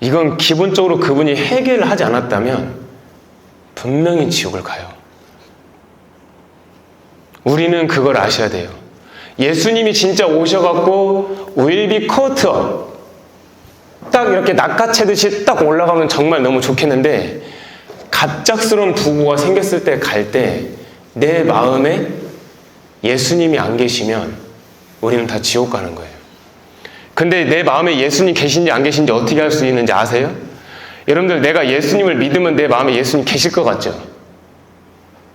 Speaker 2: 이건 기본적으로 그분이 해결을 하지 않았다면 분명히 지옥을 가요. 우리는 그걸 아셔야 돼요. 예수님이 진짜 오셔갖고 will be caught up, 딱 이렇게 낚아채듯이 딱 올라가면 정말 너무 좋겠는데, 갑작스러운 부고가 생겼을 때 갈 때 내 마음에 예수님이 안 계시면 우리는 다 지옥 가는 거예요. 근데 내 마음에 예수님 계신지 안 계신지 어떻게 할 수 있는지 아세요? 여러분들, 내가 예수님을 믿으면 내 마음에 예수님 계실 것 같죠?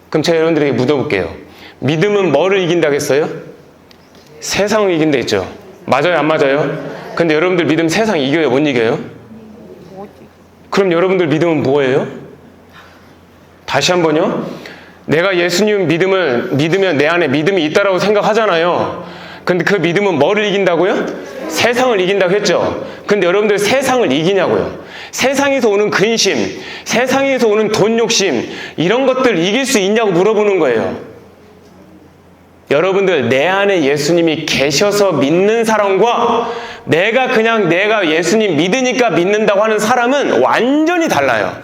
Speaker 2: 그럼 제가 여러분들에게 묻어볼게요. 믿음은 뭐를 이긴다겠어요? 세상을 이긴다 했죠? 맞아요, 안 맞아요? 근데 여러분들 믿음 세상 이겨요, 못 이겨요? 그럼 여러분들 믿음은 뭐예요? 다시 한번요. 내가 예수님 믿음을 믿으면 내 안에 믿음이 있다라고 생각하잖아요. 근데 그 믿음은 뭐를 이긴다고요? 세상을 이긴다고 했죠. 근데 여러분들 세상을 이기냐고요? 세상에서 오는 근심, 세상에서 오는 돈 욕심, 이런 것들 이길 수 있냐고 물어보는 거예요. 여러분들, 내 안에 예수님이 계셔서 믿는 사람과 내가 예수님 믿으니까 믿는다고 하는 사람은 완전히 달라요.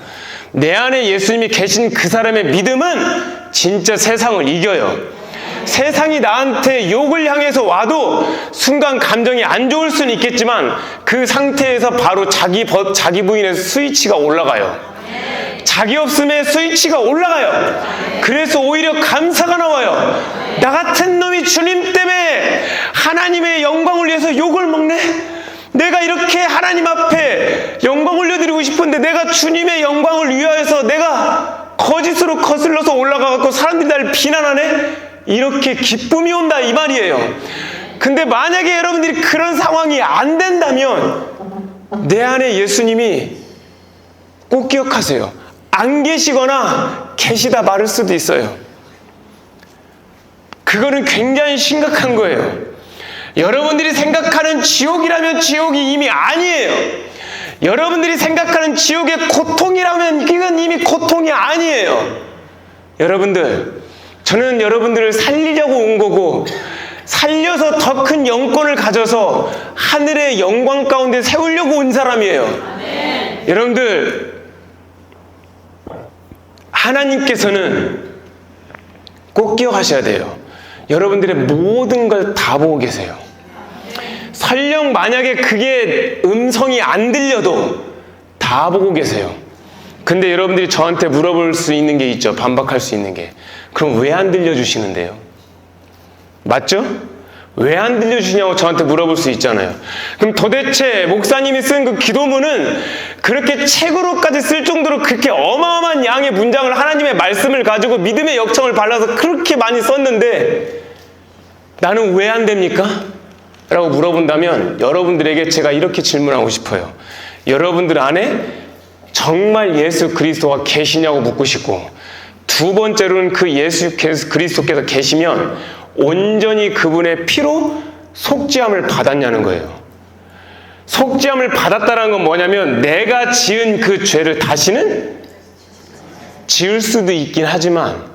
Speaker 2: 내 안에 예수님이 계신 그 사람의 믿음은 진짜 세상을 이겨요. 세상이 나한테 욕을 향해서 와도 순간 감정이 안 좋을 수는 있겠지만 그 상태에서 바로 자기 부인의 스위치가 올라가요. 자기 없음에 스위치가 올라가요. 그래서 오히려 감사가 나와요. 나 같은 놈이 주님 때문에 하나님의 영광을 위해서 욕을 먹네? 내가 이렇게 하나님 앞에 영광 올려드리고 싶은데 내가 주님의 영광을 위하여서 내가 거짓으로 거슬러서 올라가갖고 사람들이 나를 비난하네? 이렇게 기쁨이 온다, 이 말이에요. 근데 만약에 여러분들이 그런 상황이 안 된다면 내 안에 예수님이 꼭 기억하세요. 안 계시거나 계시다 말을 수도 있어요. 그거는 굉장히 심각한 거예요. 여러분들이 생각하는 지옥이라면 지옥이 이미 아니에요. 여러분들이 생각하는 지옥의 고통이라면 이건 이미 고통이 아니에요. 여러분들, 저는 여러분들을 살리려고 온 거고, 살려서 더 큰 영권을 가져서 하늘의 영광 가운데 세우려고 온 사람이에요. 여러분들, 하나님께서는 꼭 기억하셔야 돼요. 여러분들의 모든 걸 다 보고 계세요. 설령 만약에 그게 음성이 안 들려도 다 보고 계세요. 근데 여러분들이 저한테 물어볼 수 있는 게 있죠. 반박할 수 있는 게. 그럼 왜 안 들려주시는데요? 맞죠? 왜 안 들려주시냐고 저한테 물어볼 수 있잖아요. 그럼 도대체 목사님이 쓴 그 기도문은 그렇게 책으로까지 쓸 정도로 그렇게 어마어마한 양의 문장을, 하나님의 말씀을 가지고 믿음의 역청을 발라서 그렇게 많이 썼는데 나는 왜 안 됩니까? 라고 물어본다면 여러분들에게 제가 이렇게 질문하고 싶어요. 여러분들 안에 정말 예수 그리스도가 계시냐고 묻고 싶고, 두 번째로는 그 예수 그리스도께서 계시면 온전히 그분의 피로 속죄함을 받았냐는 거예요. 속죄함을 받았다는 건 뭐냐면 내가 지은 그 죄를 다시는 지을 수도 있긴 하지만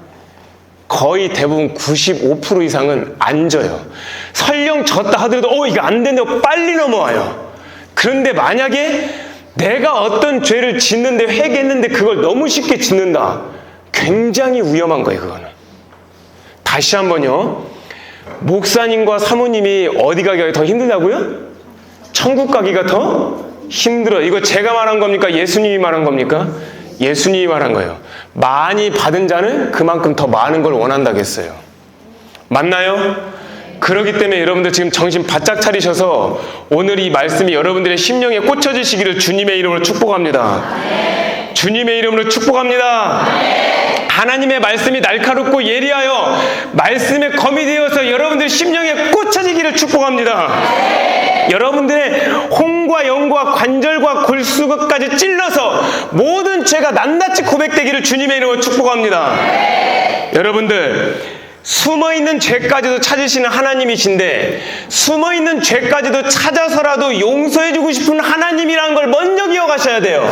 Speaker 2: 거의 대부분 95% 이상은 안 져요. 설령 졌다 하더라도 이거 안 된다고 빨리 넘어와요. 그런데 만약에 내가 어떤 죄를 짓는데 회개했는데 그걸 너무 쉽게 짓는다. 굉장히 위험한 거예요, 그거는. 다시 한번요. 목사님과 사모님이 어디 가기가 더 힘들다고요? 천국 가기가 더 힘들어요. 이거 제가 말한 겁니까? 예수님이 말한 겁니까? 예수님이 말한 거예요. 많이 받은 자는 그만큼 더 많은 걸 원한다겠어요. 맞나요? 그렇기 때문에 여러분들 지금 정신 바짝 차리셔서 오늘 이 말씀이 여러분들의 심령에 꽂혀지시기를 주님의 이름으로 축복합니다. 주님의 이름으로 축복합니다. 하나님의 말씀이 날카롭고 예리하여 말씀에 검이 되어서 여러분들 심령에 꽂혀지기를 축복합니다. 여러분들의 홍과 영과 관절과 골수까지 찔러서 모든 죄가 낱낱이 고백되기를 주님의 이름으로 축복합니다. 여러분들 숨어있는 죄까지도 찾으시는 하나님이신데 숨어있는 죄까지도 찾아서라도 용서해주고 싶은 하나님이라는 걸 먼저 기억하셔야 돼요.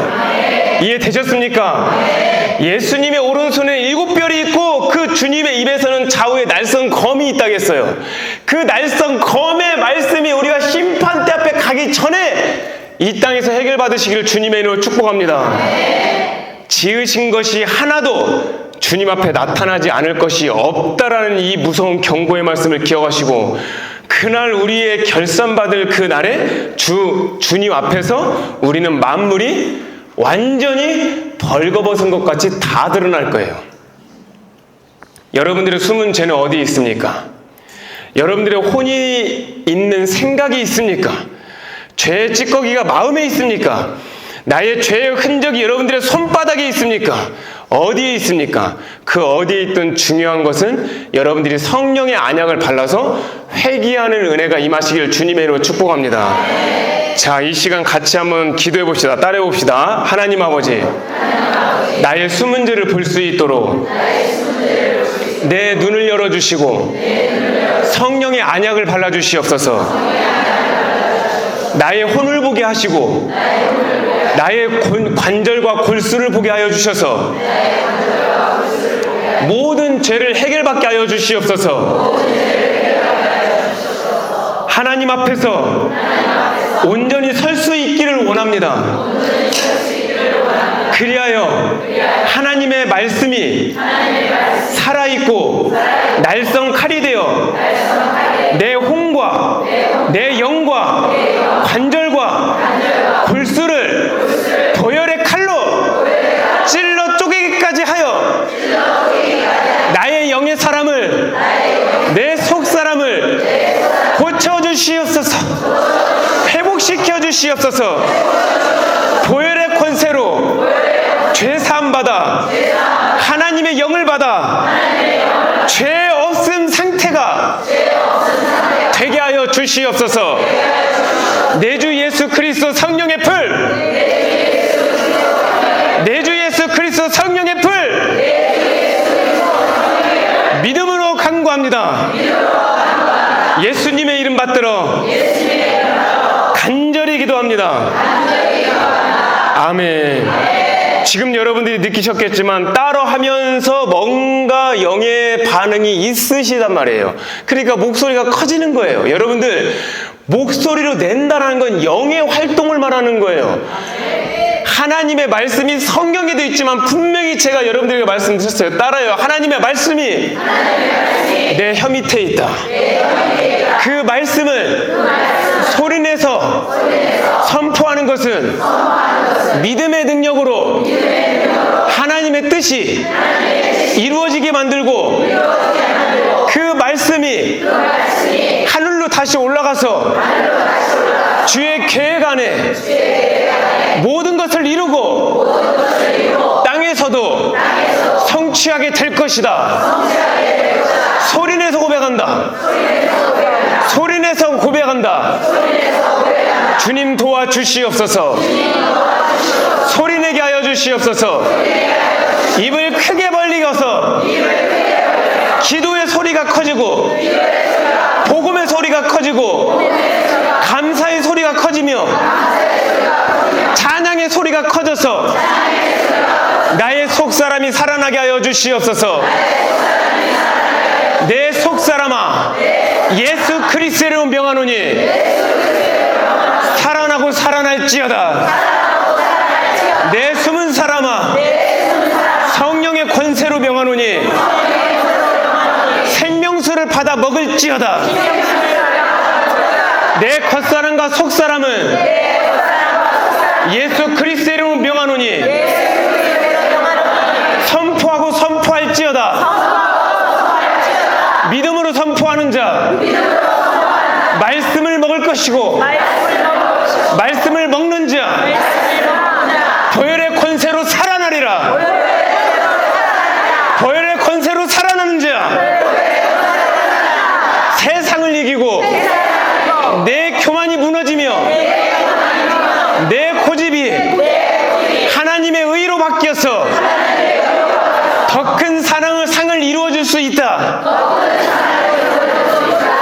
Speaker 2: 이해되셨습니까? 예수님의 오른손에 7뼈이 있고 그 주님의 입에서는 좌우에 날선 검이 있다겠어요. 그 날선 검의 말씀이 우리가 심판대 앞에 가기 전에 이 땅에서 해결받으시기를 주님의 이름으로 축복합니다. 지으신 것이 하나도 주님 앞에 나타나지 않을 것이 없다라는 이 무서운 경고의 말씀을 기억하시고 그날 우리의 결산받을 그 날에 주님 앞에서 우리는 만물이 완전히 벌거벗은 것 같이 다 드러날 거예요. 여러분들의 숨은 죄는 어디 있습니까? 여러분들의 혼이 있는 생각이 있습니까? 죄의 찌꺼기가 마음에 있습니까? 나의 죄의 흔적이 여러분들의 손바닥에 있습니까? 어디에 있습니까? 그 어디에 있든 중요한 것은 여러분들이 성령의 안약을 발라서 회개하는 은혜가 임하시길 주님의 이름으로 축복합니다. 자, 이 시간 같이 한번 기도해 봅시다. 따라해 봅시다. 하나님 아버지, 나의 숨은 죄를 볼 수 있도록 내 눈을 열어주시고 성령의 안약을 발라주시옵소서. 나의 혼을 보게 하시고 나의 관절과 골수를 보게 하여 주셔서 모든 죄를 해결받게 하여 주시옵소서. 하나님 앞에서 온전히 설 수 있기를 원합니다. 그리하여 하나님의 말씀이 살아있고 날성 칼이 되어 내 혼과 내 영과 관절과 골수를 도열의 칼로 찔러 쪼개기까지 하여 나의 영의 사람을 내 속 사람을 고쳐주시옵소서. 회복시켜 주시옵소서. 도열의 권세로 죄 사함 받아 하나님의 영을 받아 죄 없음 상태가 되게 하여 주시옵소서. 내 주 예수 그리스도 성령의 불, 내 주 예수 그리스도 성령의 불, 믿음으로 간구합니다. 예수님의 이름 받들어 간절히 기도합니다. 아멘. 지금 여러분들이 느끼셨겠지만 따로 하면서 뭔가 영의 반응이 있으시단 말이에요. 그러니까 목소리가 커지는 거예요. 여러분들 목소리로 낸다는 건 영의 활동을 말하는 거예요. 하나님의 말씀이 성경에도 있지만 분명히 제가 여러분들에게 말씀드렸어요. 따라요. 하나님의 말씀이 내 혀 밑에 있다. 그 말씀을 소리내서 선포하는 것은 믿음의 능력으로 하나님의 뜻이 이루어지게 만들고 그 말씀이 하늘로 다시 올라가서 주의 계획 안에 모든 것을 이루고 땅에서도 성취하게 될 것이다. 소리내서 고백한다. 소리내서 고백한다. 주님 도와주시옵소서. 소리내게 하여 주시옵소서. 입을 크게 벌리고서 기도의 소리가 커지고 복음의 소리가 커지고 감사의 소리가 커지며 찬양의 소리가 커져서 나의 속사람이 살아나게 하여 주시옵소서. 내 속사람아, 예수 그리스도의 이름으로 명하노니 살아나고 살아날지어다. 내 숨은 사람아, 성령의 권세로 명하노니 생명수를 받아 먹을지어다. 내 겉사람과 속사람은 예수 그리스도의 이름으로 명하노니 선포하고 선포할지어다. 믿음으로 선포하는 자 말씀을 먹을 것이고 말씀을 먹는 자 보혈의 권세로 살아나리라. 보혈의 권세로 살아나는 자 세상을 이기고 내 교만이 무너지며 내 고집이 하나님의 의로 바뀌어서 더 큰 상을 이루어줄 수 있다.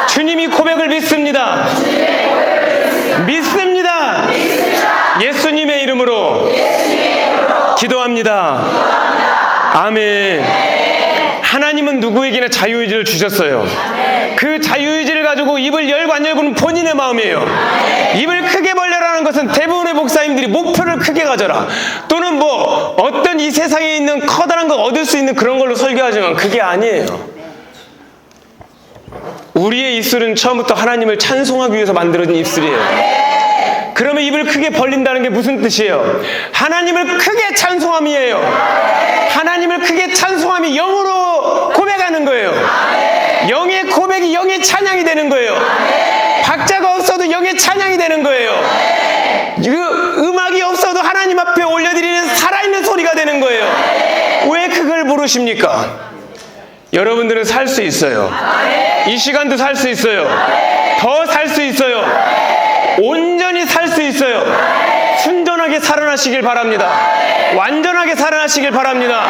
Speaker 2: 주님이 고백을 믿습니다. 믿습니다. 예수님의 이름으로 기도합니다. 아멘. 하나님은 누구에게나 자유의지를 주셨어요. 그 자유의지를 가지고 입을 열고 안 열고는 본인의 마음이에요. 입을 크게 벌려라는 것은 대부분의 목사님들이 목표를 크게 가져라, 또는 뭐 어떤 이 세상에 있는 커다란 거 얻을 수 있는 그런 걸로 설교하지만 그게 아니에요. 우리의 입술은 처음부터 하나님을 찬송하기 위해서 만들어진 입술이에요. 그러면 입을 크게 벌린다는 게 무슨 뜻이에요? 하나님을 크게 찬송함이에요. 하나님을 크게 찬송함이 영으로 고백하는 거예요. 영의 고백이 영의 찬양이 되는 거예요. 박자가 없어도 영의 찬양이 되는 거예요. 음악이 없어도 하나님 앞에 올려드리는 살아있는 소리가 되는 거예요. 왜 그걸 모르십니까? 여러분들은 살 수 있어요. 이 시간도 살 수 있어요. 더 살 수 있어요. 온전히 살 수 있어요. 순전하게 살아나시길 바랍니다. 완전하게 살아나시길 바랍니다.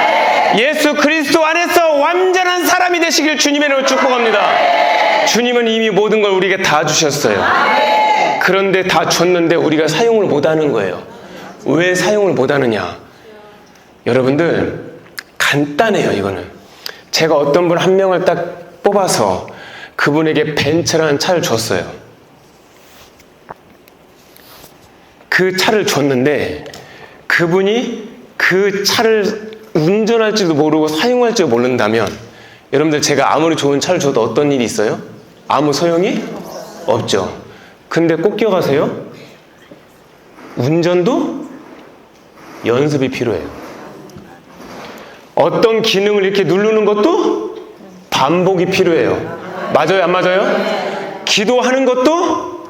Speaker 2: 예수 그리스도 안에서 완전한 사람이 되시길 주님의 이름으로 축복합니다. 주님은 이미 모든 걸 우리에게 다 주셨어요. 그런데 다 줬는데 우리가 사용을 못하는 거예요. 왜 사용을 못하느냐? 여러분들 간단해요. 이거는 제가 어떤 분 한 명을 딱 뽑아서 그분에게 벤츠라는 차를 줬어요. 그 차를 줬는데 그분이 그 차를 운전할지도 모르고 사용할지도 모른다면, 여러분들 제가 아무리 좋은 차를 줘도 어떤 일이 있어요? 아무 소용이 없죠. 근데 꼭 기억하세요. 운전도 연습이 필요해요. 어떤 기능을 이렇게 누르는 것도 반복이 필요해요. 맞아요? 안 맞아요? 기도하는 것도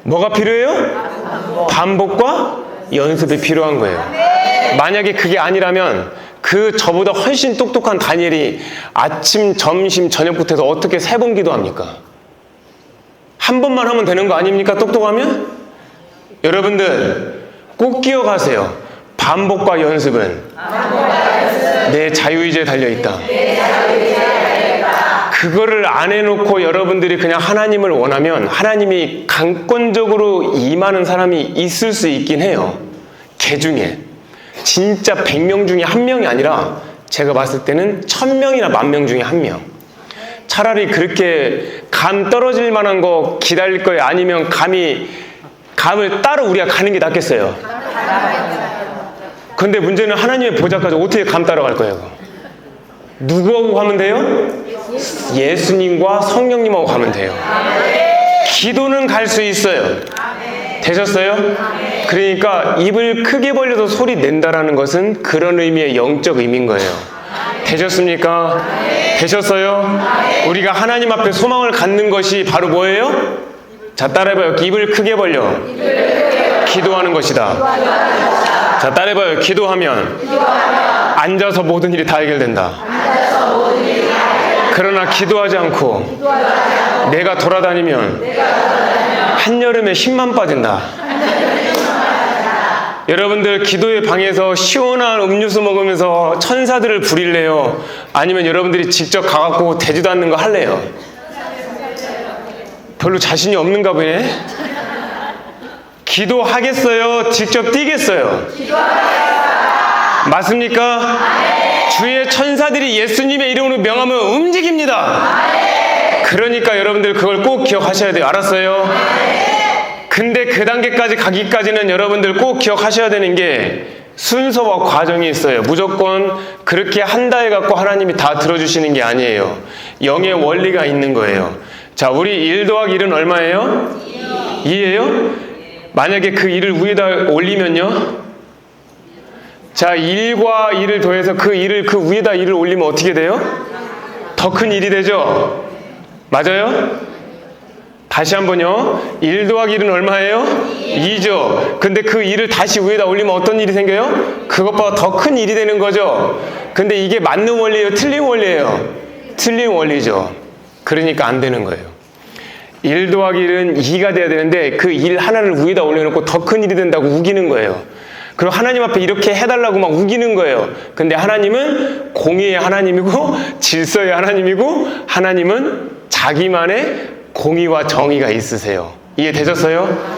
Speaker 2: 뭐가 필요해요? 반복과 연습이 필요한 거예요. 만약에 그게 아니라면 그 저보다 훨씬 똑똑한 다니엘이 아침, 점심, 저녁부터 해서 어떻게 3번 기도합니까? 한 번만 하면 되는 거 아닙니까? 똑똑하면? 여러분들 꼭 기억하세요. 반복과 연습은 내 자유의지에 달려있다. 그거를 안 해놓고 여러분들이 그냥 하나님을 원하면 하나님이 강권적으로 임하는 사람이 있을 수 있긴 해요. 개 중에 진짜 100명 중에 1명이 아니라 제가 봤을 때는 1000명이나 10,000명 중에 1명. 차라리 그렇게 감 떨어질 만한 거 기다릴 거예요? 아니면 감을 따로 우리가 가는 게 낫겠어요? 근데 문제는 하나님의 보좌까지 어떻게 감 따라갈 거예요? 누구하고 가면 돼요? 예수님과 성령님하고 가면 돼요. 기도는 갈 수 있어요. 되셨어요? 그러니까 입을 크게 벌려도 소리 낸다라는 것은 그런 의미의 영적 의미인 거예요. 되셨습니까? 되셨어요? 우리가 하나님 앞에 소망을 갖는 것이 바로 뭐예요? 자, 따라해봐요. 입을 크게 벌려 기도하는 것이다. 자, 따라해봐요. 기도하면 앉아서 모든 일이 다 해결된다. 그러나 기도하지 않고 내가 돌아다니면 한여름에 힘만 빠진다. 여러분들 기도의 방에서 시원한 음료수 먹으면서 천사들을 부릴래요? 아니면 여러분들이 직접 가갖고 되지도 않는 거 할래요? 별로 자신이 없는가 보네? 기도하겠어요? 직접 뛰겠어요? 맞습니까? 주의 천사들이 예수님의 이름으로 명하면 움직입니다. 그러니까 여러분들 그걸 꼭 기억하셔야 돼요. 알았어요? 근데 그 단계까지 가기까지는 여러분들 꼭 기억하셔야 되는 게 순서와 과정이 있어요. 무조건 그렇게 한다 해갖고 하나님이 다 들어주시는 게 아니에요. 영의 원리가 있는 거예요. 자, 우리 1 더하기 1은 얼마예요? 2예요? 만약에 그 1을 위에다 올리면요? 자, 1과 2를 더해서 그 1을 그 위에다 1을 올리면 어떻게 돼요? 더 큰 1이 되죠? 맞아요? 다시 한번요. 1 더하기 1은 얼마예요? 2죠. 근데 그 2를 다시 위에다 올리면 어떤 일이 생겨요? 그것보다 더 큰 일이 되는 거죠. 근데 이게 맞는 원리예요? 틀린 원리예요? 틀린 원리죠. 그러니까 안 되는 거예요. 1 더하기 1은 2가 돼야 되는데 그 1 하나를 위에다 올려놓고 더 큰 일이 된다고 우기는 거예요. 그리고 하나님 앞에 이렇게 해달라고 막 우기는 거예요. 근데 하나님은 공의의 하나님이고 질서의 하나님이고 하나님은 자기만의 공의와 정의가 있으세요. 이해되셨어요?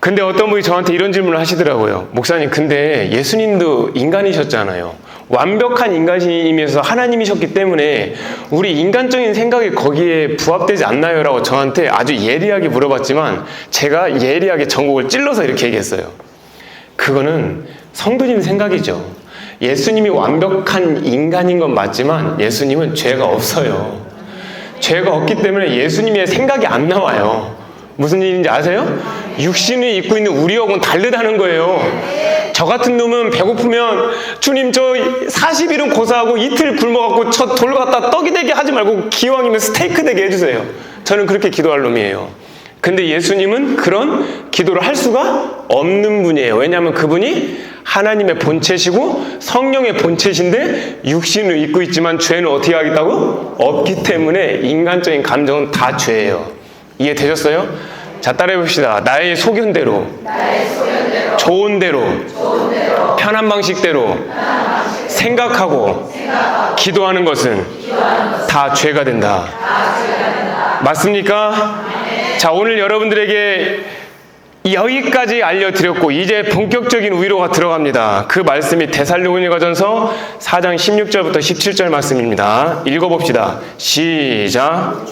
Speaker 2: 근데 어떤 분이 저한테 이런 질문을 하시더라고요. 목사님, 근데 예수님도 인간이셨잖아요. 완벽한 인간이면서 하나님이셨기 때문에 우리 인간적인 생각이 거기에 부합되지 않나요? 라고 저한테 아주 예리하게 물어봤지만 제가 예리하게 전곡을 찔러서 이렇게 얘기했어요. 그거는 성도님 생각이죠. 예수님이 완벽한 인간인 건 맞지만 예수님은 죄가 없어요. 죄가 없기 때문에 예수님의 생각이 안 나와요. 무슨 일인지 아세요? 육신을 입고 있는 우리하고는 다르다는 거예요. 저 같은 놈은 배고프면 주님 저 40일은 고사하고 이틀 굶어갖고 저 돌 갖다 떡이 되게 하지 말고 기왕이면 스테이크 되게 해주세요. 저는 그렇게 기도할 놈이에요. 근데 예수님은 그런 기도를 할 수가 없는 분이에요. 왜냐하면 그분이 하나님의 본체시고 성령의 본체신데 육신을 입고 있지만 죄는 어떻게 하겠다고? 없기 때문에 인간적인 감정은 다 죄예요. 이해되셨어요? 자, 따라해 봅시다. 나의 소견대로, 좋은 대로, 편한 방식대로 생각하고 기도하는 것은 다 죄가 된다. 맞습니까? 자, 오늘 여러분들에게 여기까지 알려드렸고 이제 본격적인 위로가 들어갑니다. 그 말씀이 데살로니가전서 4장 16절부터 17절 말씀입니다. 읽어봅시다. 시작.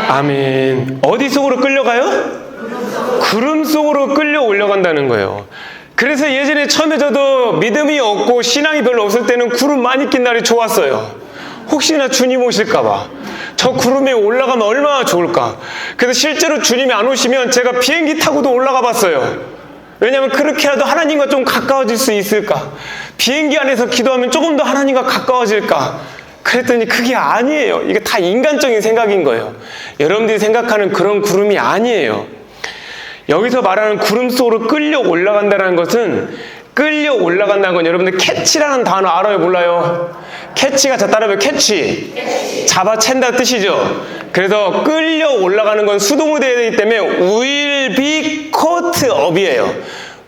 Speaker 2: 아멘. 어디 속으로 끌려가요? 구름 속으로 끌려 올라간다는 거예요. 그래서 예전에 처음에 저도 믿음이 없고 신앙이 별로 없을 때는 구름 많이 낀 날이 좋았어요. 혹시나 주님 오실까봐. 저 구름에 올라가면 얼마나 좋을까. 그래서 실제로 주님이 안 오시면 제가 비행기 타고도 올라가 봤어요. 왜냐하면 그렇게라도 하나님과 좀 가까워질 수 있을까. 비행기 안에서 기도하면 조금 더 하나님과 가까워질까. 그랬더니 그게 아니에요. 이게 다 인간적인 생각인 거예요. 여러분들이 생각하는 그런 구름이 아니에요. 여기서 말하는 구름 속으로 끌려 올라간다는 것은 끌려 올라간다는 건 여러분들 캐치라는 단어 알아요? 몰라요? 캐치가 자 따라해요. 캐치. 잡아챈다 뜻이죠. 그래서 끌려 올라가는 건 수동으로 되어야 되기 때문에 will be caught up이에요.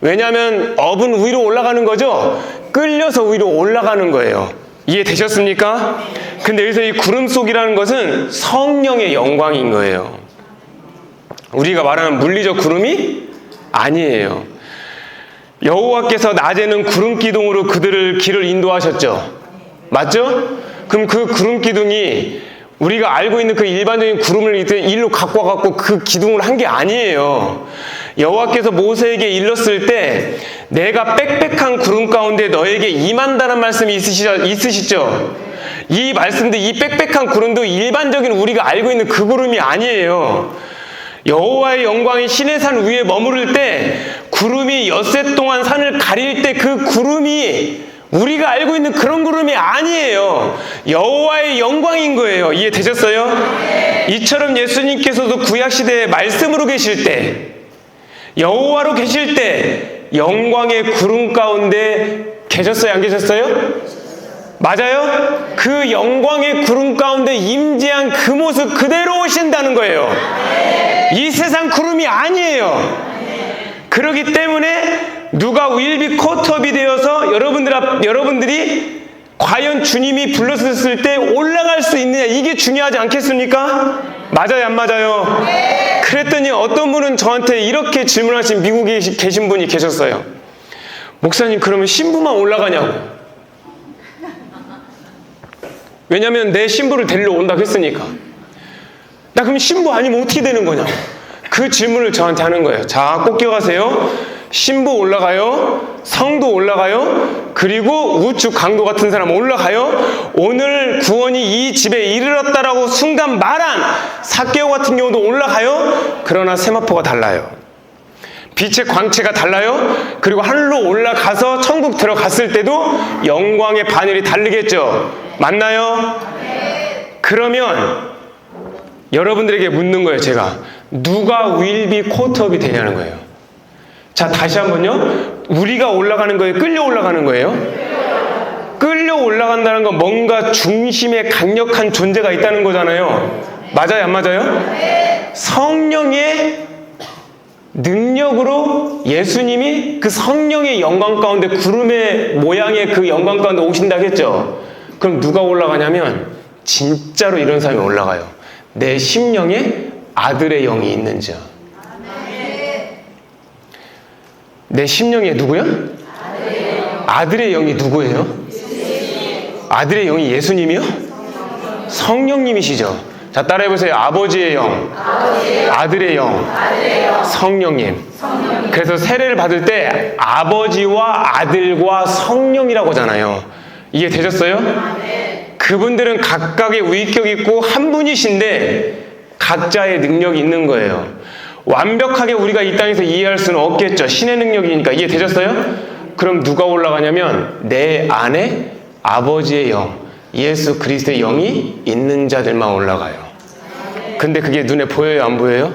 Speaker 2: 왜냐하면 up은 위로 올라가는 거죠. 끌려서 위로 올라가는 거예요. 이해되셨습니까? 근데 여기서 이 구름 속이라는 것은 성령의 영광인 거예요. 우리가 말하는 물리적 구름이 아니에요. 여호와께서 낮에는 구름 기둥으로 그들을 길을 인도하셨죠. 맞죠? 그럼 그 구름 기둥이 우리가 알고 있는 그 일반적인 구름을 일로 갖고 와갖고 그 기둥을 한 게 아니에요. 여호와께서 모세에게 일렀을 때 내가 빽빽한 구름 가운데 너에게 임한다는 말씀이 있으시죠? 이 말씀도 이 빽빽한 구름도 일반적인 우리가 알고 있는 그 구름이 아니에요. 여호와의 영광이 시내산 위에 머무를 때 구름이 엿새 동안 산을 가릴 때 그 구름이 우리가 알고 있는 그런 구름이 아니에요. 여호와의 영광인 거예요. 이해되셨어요? 이처럼 예수님께서도 구약시대에 말씀으로 계실 때, 여호와로 계실 때 영광의 구름 가운데 계셨어요? 안 계셨어요? 맞아요? 그 영광의 구름 가운데 임재한 그 모습 그대로 오신다는 거예요. 이 세상 구름이 아니에요. 그렇기 때문에 누가 윌비 컷업이 되어서 여러분들이 과연 주님이 불렀을 때 올라갈 수 있느냐, 이게 중요하지 않겠습니까? 맞아요, 안 맞아요? 그랬더니 어떤 분은 저한테 이렇게 질문하신 미국에 계신 분이 계셨어요. 목사님, 그러면 신부만 올라가냐고. 왜냐면 내 신부를 데리러 온다고 했으니까. 나 그럼 신부 아니면 어떻게 되는 거냐? 그 질문을 저한테 하는 거예요. 자, 꼭 기억하세요. 신부 올라가요. 성도 올라가요. 그리고 우측 강도 같은 사람 올라가요. 오늘 구원이 이 집에 이르렀다라고 순간 말한 삭개오 같은 경우도 올라가요. 그러나 세마포가 달라요. 빛의 광채가 달라요. 그리고 하늘로 올라가서 천국 들어갔을 때도 영광의 반열이 다르겠죠. 맞나요? 그러면 여러분들에게 묻는 거예요. 제가 누가 윌비 쿼터업이 되냐는 거예요. 자, 다시 한번요. 우리가 올라가는 거예요? 끌려 올라가는 거예요? 끌려 올라간다는 건 뭔가 중심에 강력한 존재가 있다는 거잖아요. 맞아요, 안 맞아요? 성령의 능력으로 예수님이 그 성령의 영광 가운데, 구름의 모양의 그 영광 가운데 오신다고 했죠. 그럼 누가 올라가냐면 진짜로 이런 사람이 올라가요. 내 심령에 아들의 영이 있는지야. 내 심령에 누구요? 아들의 영이 누구예요? 아들의 영이 예수님이요? 성령님이시죠. 자, 따라해보세요. 아버지의 영, 아들의 영, 성령님. 그래서 세례를 받을 때 아버지와 아들과 성령이라고 하잖아요. 이해 되셨어요? 그분들은 각각의 위격이 있고 한 분이신데 각자의 능력이 있는 거예요. 완벽하게 우리가 이 땅에서 이해할 수는 없겠죠. 신의 능력이니까. 이해되셨어요? 그럼 누가 올라가냐면 내 안에 아버지의 영, 예수 그리스도의 영이 있는 자들만 올라가요. 근데 그게 눈에 보여요? 안 보여요?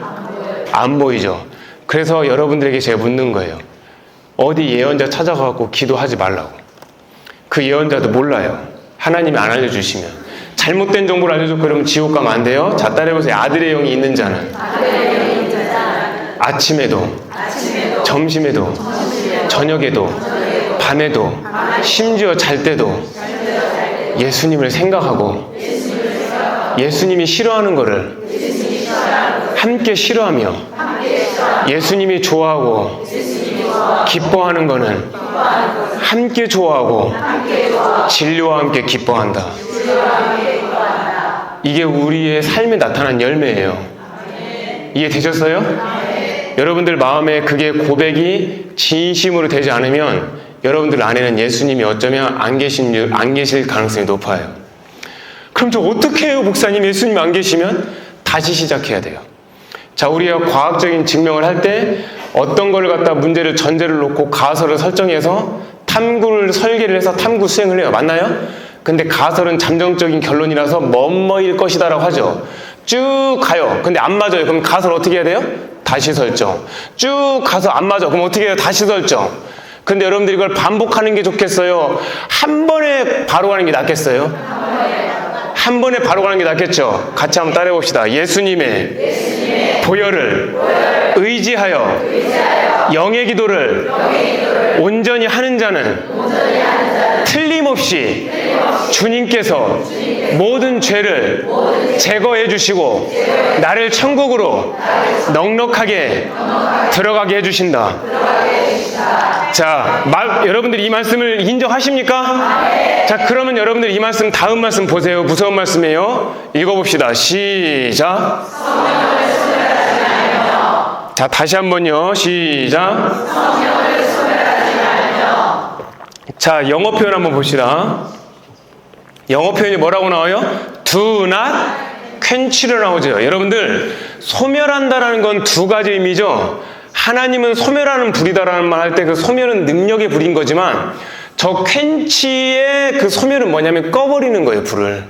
Speaker 2: 안 보이죠. 그래서 여러분들에게 제가 묻는 거예요. 어디 예언자 찾아가고 기도하지 말라고. 그 예언자도 몰라요. 하나님이 안 알려주시면. 잘못된 정보를 알려줘. 그러면 지옥 가면 안 돼요. 자, 따라해보세요. 아들의 영이 있는 자는 아침에도, 점심에도, 저녁에도, 밤에도, 심지어 잘 때도 예수님을 생각하고 예수님이 싫어하는 거를 함께 싫어하며 예수님이 좋아하고 기뻐하는 거는 함께 좋아하고 진료와 함께 기뻐한다. 이게 우리의 삶에 나타난 열매예요. 이해되셨어요? 여러분들 마음에 그게 고백이 진심으로 되지 않으면 여러분들 안에는 예수님이 어쩌면 안 계실 가능성이 높아요. 그럼 저 어떻게 해요, 목사님? 예수님이 안 계시면 다시 시작해야 돼요. 자, 우리가 과학적인 증명을 할 때 어떤 걸 갖다 문제를 전제를 놓고 가설을 설정해서 탐구를 설계를 해서 탐구 수행을 해요. 맞나요? 근데 가설은 잠정적인 결론이라서 뭐뭐일 것이다라고 하죠. 쭉 가요. 근데 안 맞아요. 그럼 가설 어떻게 해야 돼요? 다시 설정. 쭉 가서 안 맞아. 그럼 어떻게 해요? 다시 설정. 근데 여러분들이 이걸 반복하는 게 좋겠어요? 한 번에 바로 가는 게 낫겠어요? 한 번에 바로 가는 게 낫겠죠? 같이 한번 따라해 봅시다. 예수님의 보혈을 의지하여 영의 기도를 온전히 하는 자는 틀림없이 주님께서 모든 죄를 제거해 주시고 나를 천국으로 넉넉하게 들어가게 해주신다. 자, 여러분들이 이 말씀을 인정하십니까? 자, 그러면 여러분들 이 말씀, 다음 말씀 보세요. 무서운 말씀이에요. 읽어봅시다. 시작. 자, 다시 한번요. 시작. 자, 영어 표현 한번 봅시다. 영어 표현이 뭐라고 나와요? Do not quench로 나오죠. 여러분들, 소멸한다라는 건 두 가지 의미죠. 하나님은 소멸하는 불이다라는 말 할 때 그 소멸은 능력의 불인 거지만 저 퀸치의 그 소멸은 뭐냐면 꺼버리는 거예요, 불을.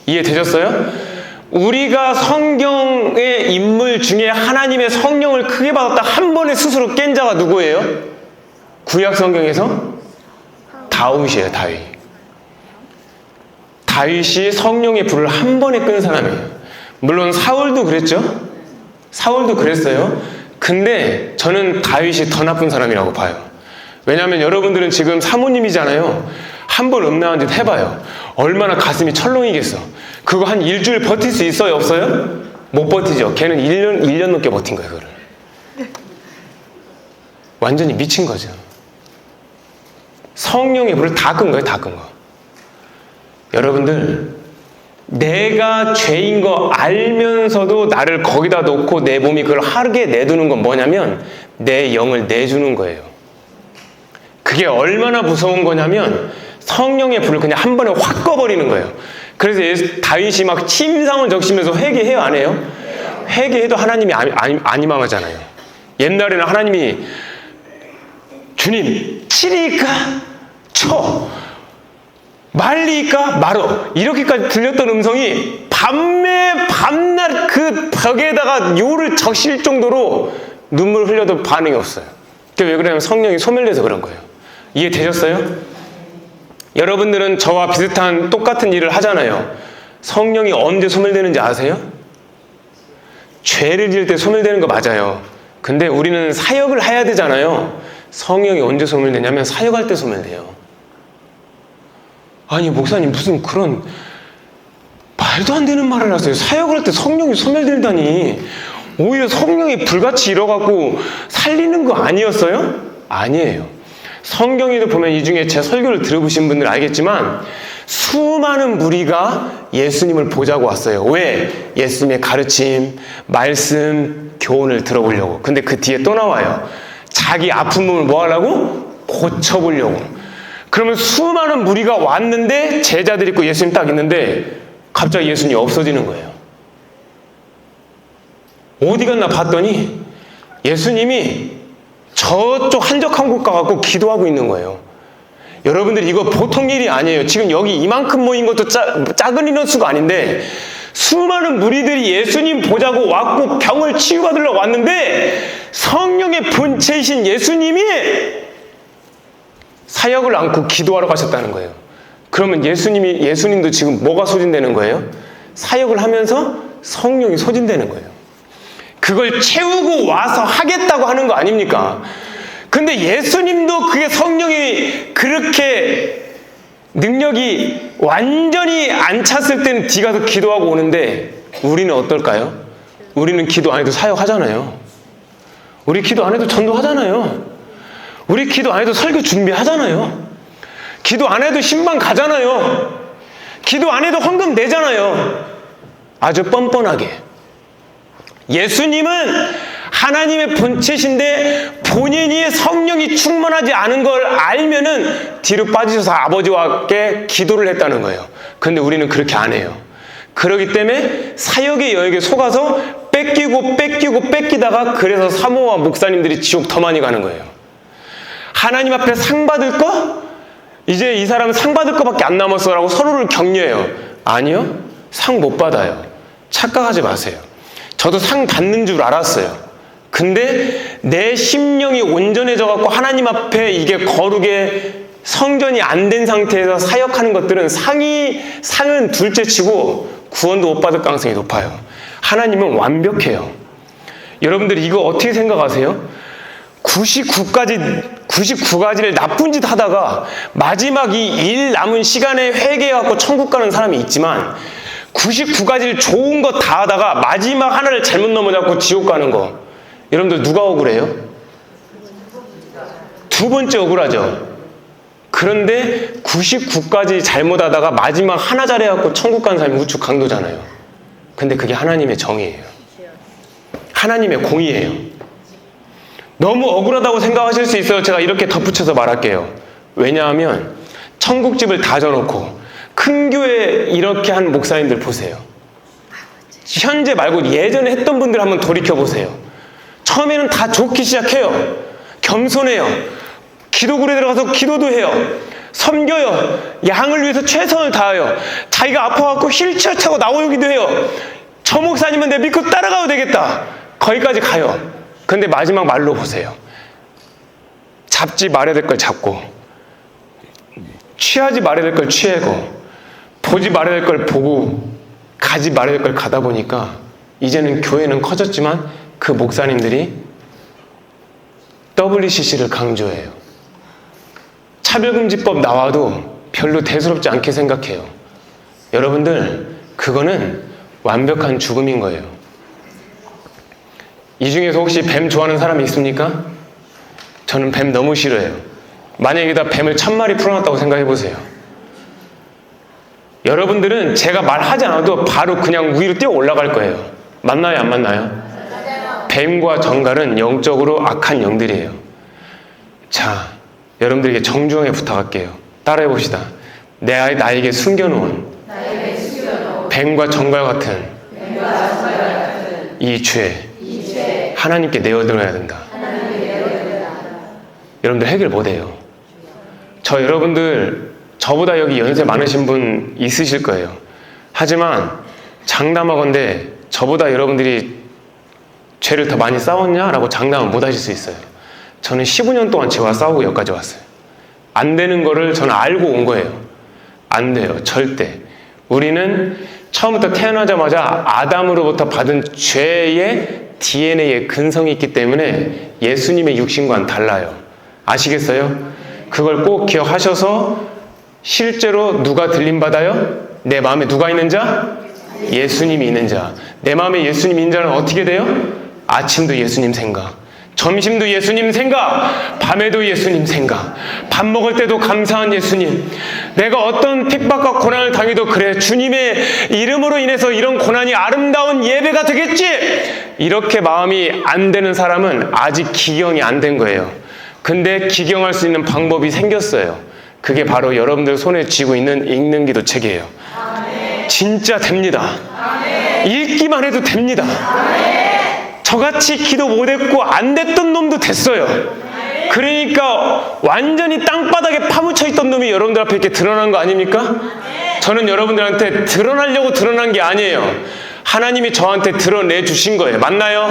Speaker 2: 이해되셨어요? 우리가 성경의 인물 중에 하나님의 성령을 크게 받았다 한 번에 스스로 깬 자가 누구예요? 구약 성경에서 다윗이에요, 다윗. 다윗이 성령의 불을 한 번에 끈 사람이에요. 물론 사울도 그랬죠? 사울도 그랬어요. 근데 저는 다윗이 더 나쁜 사람이라고 봐요. 왜냐하면 여러분들은 지금 사모님이잖아요. 한 번 음란한 짓 해봐요. 얼마나 가슴이 철렁이겠어. 그거 한 일주일 버틸 수 있어요, 없어요? 못 버티죠. 걔는 1년 넘게 버틴 거예요, 그거를. 완전히 미친 거죠. 성령의 불을 다 끈 거예요, 다 끈 거. 여러분들, 내가 죄인 거 알면서도 나를 거기다 놓고 내 몸이 그걸 하게 내두는 건 뭐냐면 내 영을 내주는 거예요. 그게 얼마나 무서운 거냐면 성령의 불을 그냥 한 번에 확 꺼버리는 거예요. 그래서 다윗이 막 침상을 적시면서 회개해요, 안 해요? 회개해도 하나님이 안 임하잖아요. 옛날에는 하나님이 주님 치리까 쳐, 말리까 말어, 이렇게까지 들렸던 음성이 밤낮 그 벽에다가 요를 적실 정도로 눈물 흘려도 반응이 없어요. 그게 왜 그러냐면 성령이 소멸돼서 그런 거예요. 이해되셨어요? 여러분들은 저와 비슷한 똑같은 일을 하잖아요. 성령이 언제 소멸되는지 아세요? 죄를 지을 때 소멸되는 거 맞아요. 근데 우리는 사역을 해야 되잖아요. 성령이 언제 소멸되냐면 사역할 때 소멸돼요. 아니 목사님 무슨 그런 말도 안 되는 말을 하세요. 사역을 할 때 성령이 소멸된다니. 오히려 성령이 불같이 일어갖고 살리는 거 아니었어요? 아니에요. 성경에도 보면 이 중에 제 설교를 들어보신 분들 알겠지만 수많은 무리가 예수님을 보자고 왔어요. 왜? 예수님의 가르침, 말씀, 교훈을 들어보려고. 근데 그 뒤에 또 나와요. 자기 아픈 몸을 뭐 하려고? 고쳐보려고. 그러면 수많은 무리가 왔는데 제자들 있고 예수님 딱 있는데 갑자기 예수님이 없어지는 거예요. 어디 갔나 봤더니 예수님이 저쪽 한적한 곳 가갖고 기도하고 있는 거예요. 여러분들 이거 보통 일이 아니에요. 지금 여기 이만큼 모인 것도 작은 인원수가 아닌데 수많은 무리들이 예수님 보자고 왔고 병을 치유받으러 왔는데 성령의 본체이신 예수님이 사역을 안고 기도하러 가셨다는 거예요. 그러면 예수님도 지금 뭐가 소진되는 거예요? 사역을 하면서 성령이 소진되는 거예요. 그걸 채우고 와서 하겠다고 하는 거 아닙니까? 근데 예수님도 그게 성령이 그렇게 능력이 완전히 안 찼을 때는 뒤 가서 기도하고 오는데 우리는 어떨까요? 우리는 기도 안 해도 사역하잖아요. 우리 기도 안 해도 전도하잖아요. 우리 기도 안 해도 설교 준비하잖아요. 기도 안 해도 신방 가잖아요. 기도 안 해도 헌금 내잖아요. 아주 뻔뻔하게. 예수님은 하나님의 본체신데 본인이 성령이 충만하지 않은 걸 알면은 뒤로 빠지셔서 아버지와 함께 기도를 했다는 거예요. 근데 우리는 그렇게 안 해요. 그렇기 때문에 사역의 여역에 속아서 뺏기다가 그래서 사모와 목사님들이 지옥 더 많이 가는 거예요. 하나님 앞에 상 받을 거? 이제 이 사람은 상 받을 거밖에 안 남았어 라고 서로를 격려해요. 아니요. 상 못 받아요. 착각하지 마세요. 저도 상 받는 줄 알았어요. 근데 내 심령이 온전해져 갖고 하나님 앞에 이게 거룩에 성전이 안 된 상태에서 사역하는 것들은 상은 둘째 치고 구원도 못 받을 가능성이 높아요. 하나님은 완벽해요. 여러분들 이거 어떻게 생각하세요? 99가지를 나쁜 짓 하다가 마지막 이 일 남은 시간에 회개해갖고 천국 가는 사람이 있지만 99가지를 좋은 거 다 하다가 마지막 하나를 잘못 넘어잡고 지옥 가는 거. 여러분들 누가 억울해요? 두 번째 억울하죠. 그런데 99가지 잘못하다가 마지막 하나 잘해갖고 천국 가는 사람이 우측 강도잖아요. 근데 그게 하나님의 정의예요. 하나님의 공의예요. 너무 억울하다고 생각하실 수 있어요. 제가 이렇게 덧붙여서 말할게요. 왜냐하면 천국집을 다 져놓고 큰 교회 이렇게 한 목사님들 보세요. 현재 말고 예전에 했던 분들 한번 돌이켜보세요. 처음에는 다 좋기 시작해요. 겸손해요. 기도굴에 들어가서 기도도 해요. 섬겨요. 양을 위해서 최선을 다해요. 자기가 아파갖고 휠체어 차고 나오기도 해요. 저 목사님은 내 믿고 따라가도 되겠다. 거기까지 가요. 근데 마지막 말로 보세요. 잡지 말아야 될 걸 잡고, 취하지 말아야 될 걸 취하고, 보지 말아야 될 걸 보고, 가지 말아야 될 걸 가다 보니까 이제는 교회는 커졌지만 그 목사님들이 WCC를 강조해요. 차별금지법 나와도 별로 대수롭지 않게 생각해요. 여러분들, 그거는 완벽한 죽음인 거예요. 이 중에서 혹시 뱀 좋아하는 사람이 있습니까? 저는 뱀 너무 싫어해요. 만약에 다 뱀을 1000마리 풀어놨다고 생각해 보세요. 여러분들은 제가 말하지 않아도 바로 그냥 위로 뛰어 올라갈 거예요. 맞나요? 안 맞나요? 뱀과 정갈은 영적으로 악한 영들이에요. 자, 여러분들에게 정중하게 부탁할게요. 따라해 봅시다. 나에게 숨겨놓은 뱀과 정갈 같은 이 죄 하나님께 내어드려야 된다. 여러분들 해결 못해요. 여러분들 저보다 여기 연세 많으신 분 있으실 거예요. 하지만 장담하건대 저보다 여러분들이 죄를 더 많이 싸웠냐? 라고 장담은 못 하실 수 있어요. 저는 15년 동안 죄와 싸우고 여기까지 왔어요. 안 되는 거를 저는 알고 온 거예요. 안 돼요. 절대. 우리는 처음부터 태어나자마자 아담으로부터 받은 죄의 DNA의 근성이 있기 때문에 예수님의 육신과는 달라요. 아시겠어요? 그걸 꼭 기억하셔서 실제로 누가 들림받아요? 내 마음에 누가 있는 자? 예수님이 있는 자. 내 마음에 예수님 있는 자는 어떻게 돼요? 아침도 예수님 생각, 점심도 예수님 생각, 밤에도 예수님 생각, 밥 먹을 때도 감사한 예수님. 내가 어떤 핍박과 고난을 당해도 그래, 주님의 이름으로 인해서 이런 고난이 아름다운 예배가 되겠지, 이렇게 마음이 안 되는 사람은 아직 기경이 안 된 거예요. 근데 기경할 수 있는 방법이 생겼어요. 그게 바로 여러분들 손에 쥐고 있는 읽는 기도 책이에요. 진짜 됩니다. 읽기만 해도 됩니다. 저같이 기도 못했고 안 됐던 놈도 됐어요. 그러니까 완전히 땅바닥에 파묻혀 있던 놈이 여러분들 앞에 이렇게 드러난 거 아닙니까? 저는 여러분들한테 드러나려고 드러난 게 아니에요. 하나님이 저한테 드러내 주신 거예요. 맞나요?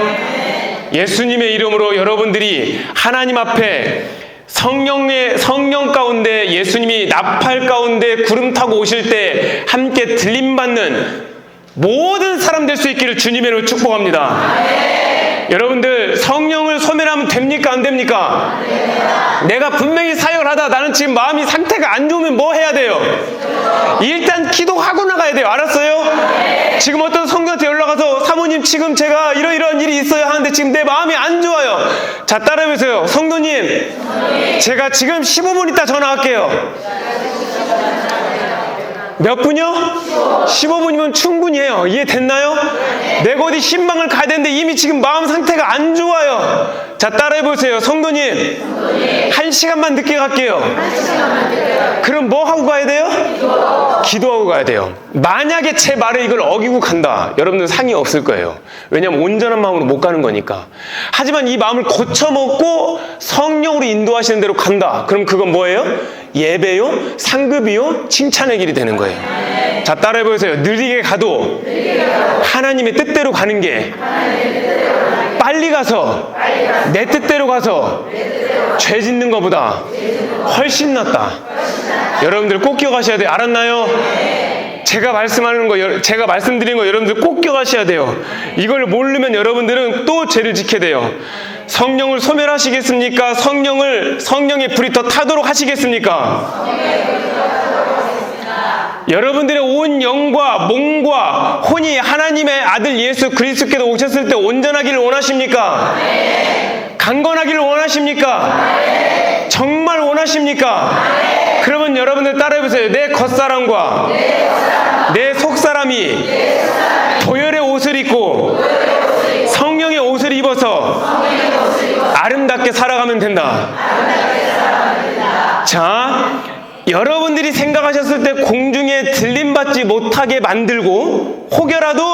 Speaker 2: 예수님의 이름으로 여러분들이 하나님 앞에 성령 가운데, 예수님이 나팔 가운데 구름 타고 오실 때 함께 들림받는 모든 사람 될 수 있기를 주님의 이름으로 축복합니다. 여러분들, 성령을 소멸하면 됩니까? 안 됩니까? 내가 분명히 사역을 하다 나는 지금 마음이 상태가 안 좋으면 뭐 해야 돼요? 일단 기도하고 나가야 돼요. 알았어요? 지금 어떤 성도한테 연락 와서 사모님 지금 제가 이러이러한 일이 있어요 하는데 지금 내 마음이 안 좋아요. 자, 따라해보세요. 성도님, 제가 지금 15분 있다 전화할게요. 몇 분이요? 15분이면 충분히 해요. 이해됐나요? 내가 어디 신방을 가야 되는데 이미 지금 마음 상태가 안 좋아요. 자, 따라해보세요. 성도님, 1시간만 늦게 갈게요. 그럼 뭐 하고 가야 돼요? 기도하고 가야 돼요. 만약에 제 말에 이걸 어기고 간다, 여러분들 상이 없을 거예요. 왜냐하면 온전한 마음으로 못 가는 거니까. 하지만 이 마음을 고쳐먹고 성령으로 인도하시는 대로 간다, 그럼 그건 뭐예요? 예배요? 상급이요? 칭찬의 길이 되는 거예요. 자, 따라해보세요. 느리게 가도 하나님의 뜻대로 가는 게 빨리 가서 내 뜻대로 가서 죄 짓는 것보다 훨씬 낫다. 여러분들 꼭 기억하셔야 돼요. 알았나요? 제가 말씀드린 거 여러분들 꼭 기억하셔야 돼요. 이걸 모르면 여러분들은 또 죄를 짓게 돼요. 성령을 소멸하시겠습니까? 성령의 불이 더 타도록 하시겠습니까? 여러분들의 온 영과 몸과 혼이 하나님의 아들 예수 그리스도께서 오셨을 때 온전하기를 원하십니까? 강건하기를 원하십니까? 정말 원하십니까? 그러면 여러분들 따라해보세요. 내 겉사람과 내 속사람이 보혈의 옷을 입고 성령의 옷을 입어서 아름답게 살아가면 된다. 자, 여러분들이 생각하셨을 때 공중에 들림받지 못하게 만들고 혹여라도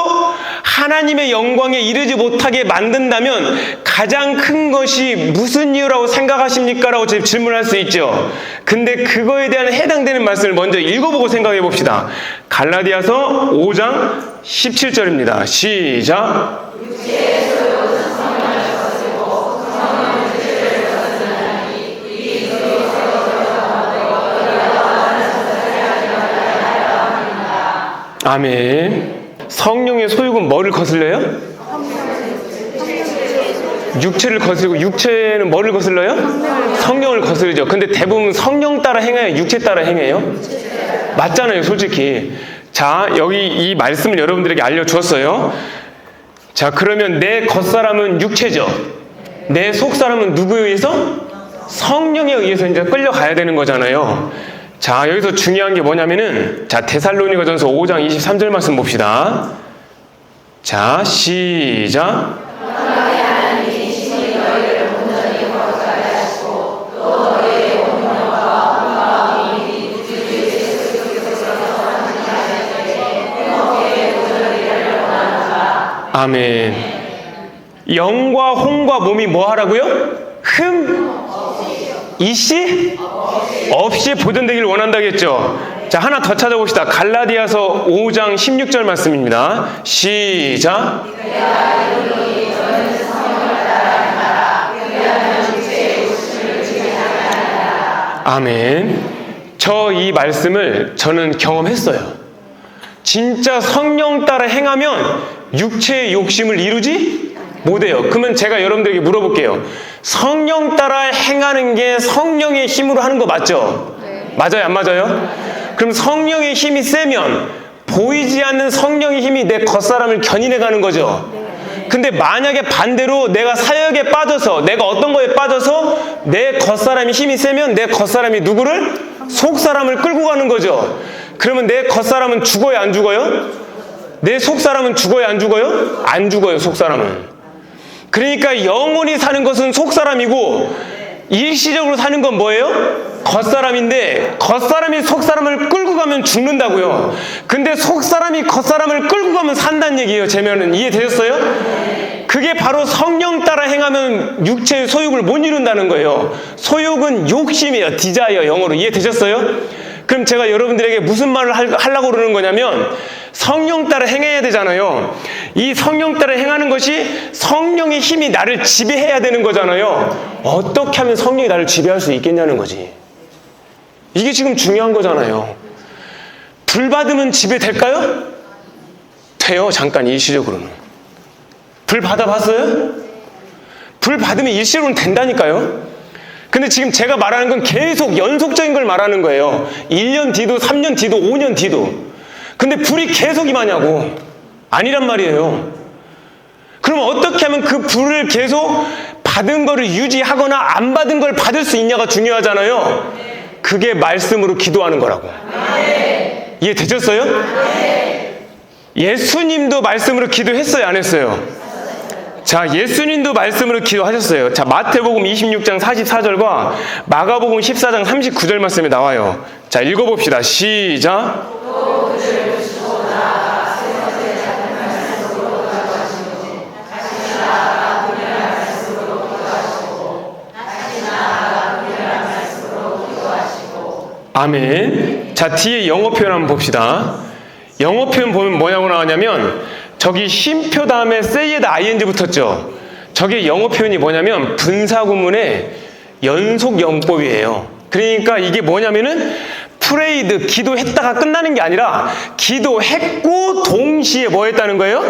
Speaker 2: 하나님의 영광에 이르지 못하게 만든다면 가장 큰 것이 무슨 이유라고 생각하십니까? 라고 질문할 수 있죠. 근데 그거에 대한 해당되는 말씀을 먼저 읽어보고 생각해 봅시다. 갈라디아서 5장 17절입니다. 시작. 아멘. 성령의 소욕은 뭐를 거슬려요? 육체를 거슬리고, 육체는 뭐를 거슬러요? 성령을 거스르죠. 근데 대부분 성령 따라 행해요? 육체 따라 행해요? 맞잖아요, 솔직히. 자, 여기 이 말씀을 여러분들에게 알려주었어요. 자, 그러면 내 겉사람은 육체죠. 내 속사람은 누구에 의해서? 성령에 의해서 이제 끌려가야 되는 거잖아요. 자, 여기서 중요한 게 뭐냐면은, 자, 데살로니가전서 5장 23절 말씀 봅시다. 자, 시작. 아멘. 영과 혼과 몸이 뭐 하라고요? 이씨? 없이 보존되길 원한다겠죠. 자, 하나 더 찾아봅시다. 갈라디아서 5장 16절 말씀입니다. 시작. 아멘. 저 이 말씀을 저는 경험했어요. 진짜 성령 따라 행하면 육체의 욕심을 이루지 못해요. 그러면 제가 여러분들에게 물어볼게요. 성령 따라 행하는 게 성령의 힘으로 하는 거 맞죠? 네. 맞아요, 안 맞아요? 그럼 성령의 힘이 세면 보이지 않는 성령의 힘이 내 겉사람을 견인해 가는 거죠. 근데 만약에 반대로 내가 사역에 빠져서, 내가 어떤 거에 빠져서 내 겉사람이 힘이 세면 내 겉사람이 누구를? 속사람을 끌고 가는 거죠. 그러면 내 겉사람은 죽어요, 안 죽어요? 내 속사람은 죽어요, 안 죽어요? 안 죽어요, 속사람은. 그러니까 영원히 사는 것은 속사람이고 일시적으로 사는 건 뭐예요? 겉사람인데 겉사람이 속사람을 끌고 가면 죽는다고요. 근데 속사람이 겉사람을 끌고 가면 산다는 얘기예요. 제면은 이해되셨어요? 그게 바로 성령 따라 행하면 육체의 소욕을 못 이룬다는 거예요. 소욕은 욕심이에요. 디자이어, 영어로. 이해되셨어요? 그럼 제가 여러분들에게 무슨 말을 하려고 그러는 거냐면 성령 따라 행해야 되잖아요. 이 성령 따라 행하는 것이 성령의 힘이 나를 지배해야 되는 거잖아요. 어떻게 하면 성령이 나를 지배할 수 있겠냐는 거지. 이게 지금 중요한 거잖아요. 불 받으면 지배될까요? 돼요. 잠깐 일시적으로는. 불 받아봤어요? 불 받으면 일시적으로는 된다니까요. 근데 지금 제가 말하는 건 계속 연속적인 걸 말하는 거예요. 1년 뒤도 3년 뒤도 5년 뒤도. 근데 불이 계속 임하냐고. 아니란 말이에요. 그럼 어떻게 하면 그 불을 계속 받은 거를 유지하거나 안 받은 걸 받을 수 있냐가 중요하잖아요. 그게 말씀으로 기도하는 거라고. 이해되셨어요? 예수님도 말씀으로 기도했어요, 안 했어요? 자, 예수님도 말씀으로 기도하셨어요. 자, 마태복음 26장 44절과 마가복음 14장 39절 말씀이 나와요. 자, 읽어봅시다. 시작. 아멘. 자, 뒤에 영어 표현 한번 봅시다. 영어 표현 보면 뭐냐고 나왔냐면 저기 쉼표 다음에 say에다 ing 붙었죠. 저게 영어 표현이 뭐냐면 분사구문의 연속 영법이에요. 그러니까 이게 뭐냐면은 prayed, 기도했다가 끝나는 게 아니라 기도했고 동시에 뭐 했다는 거예요?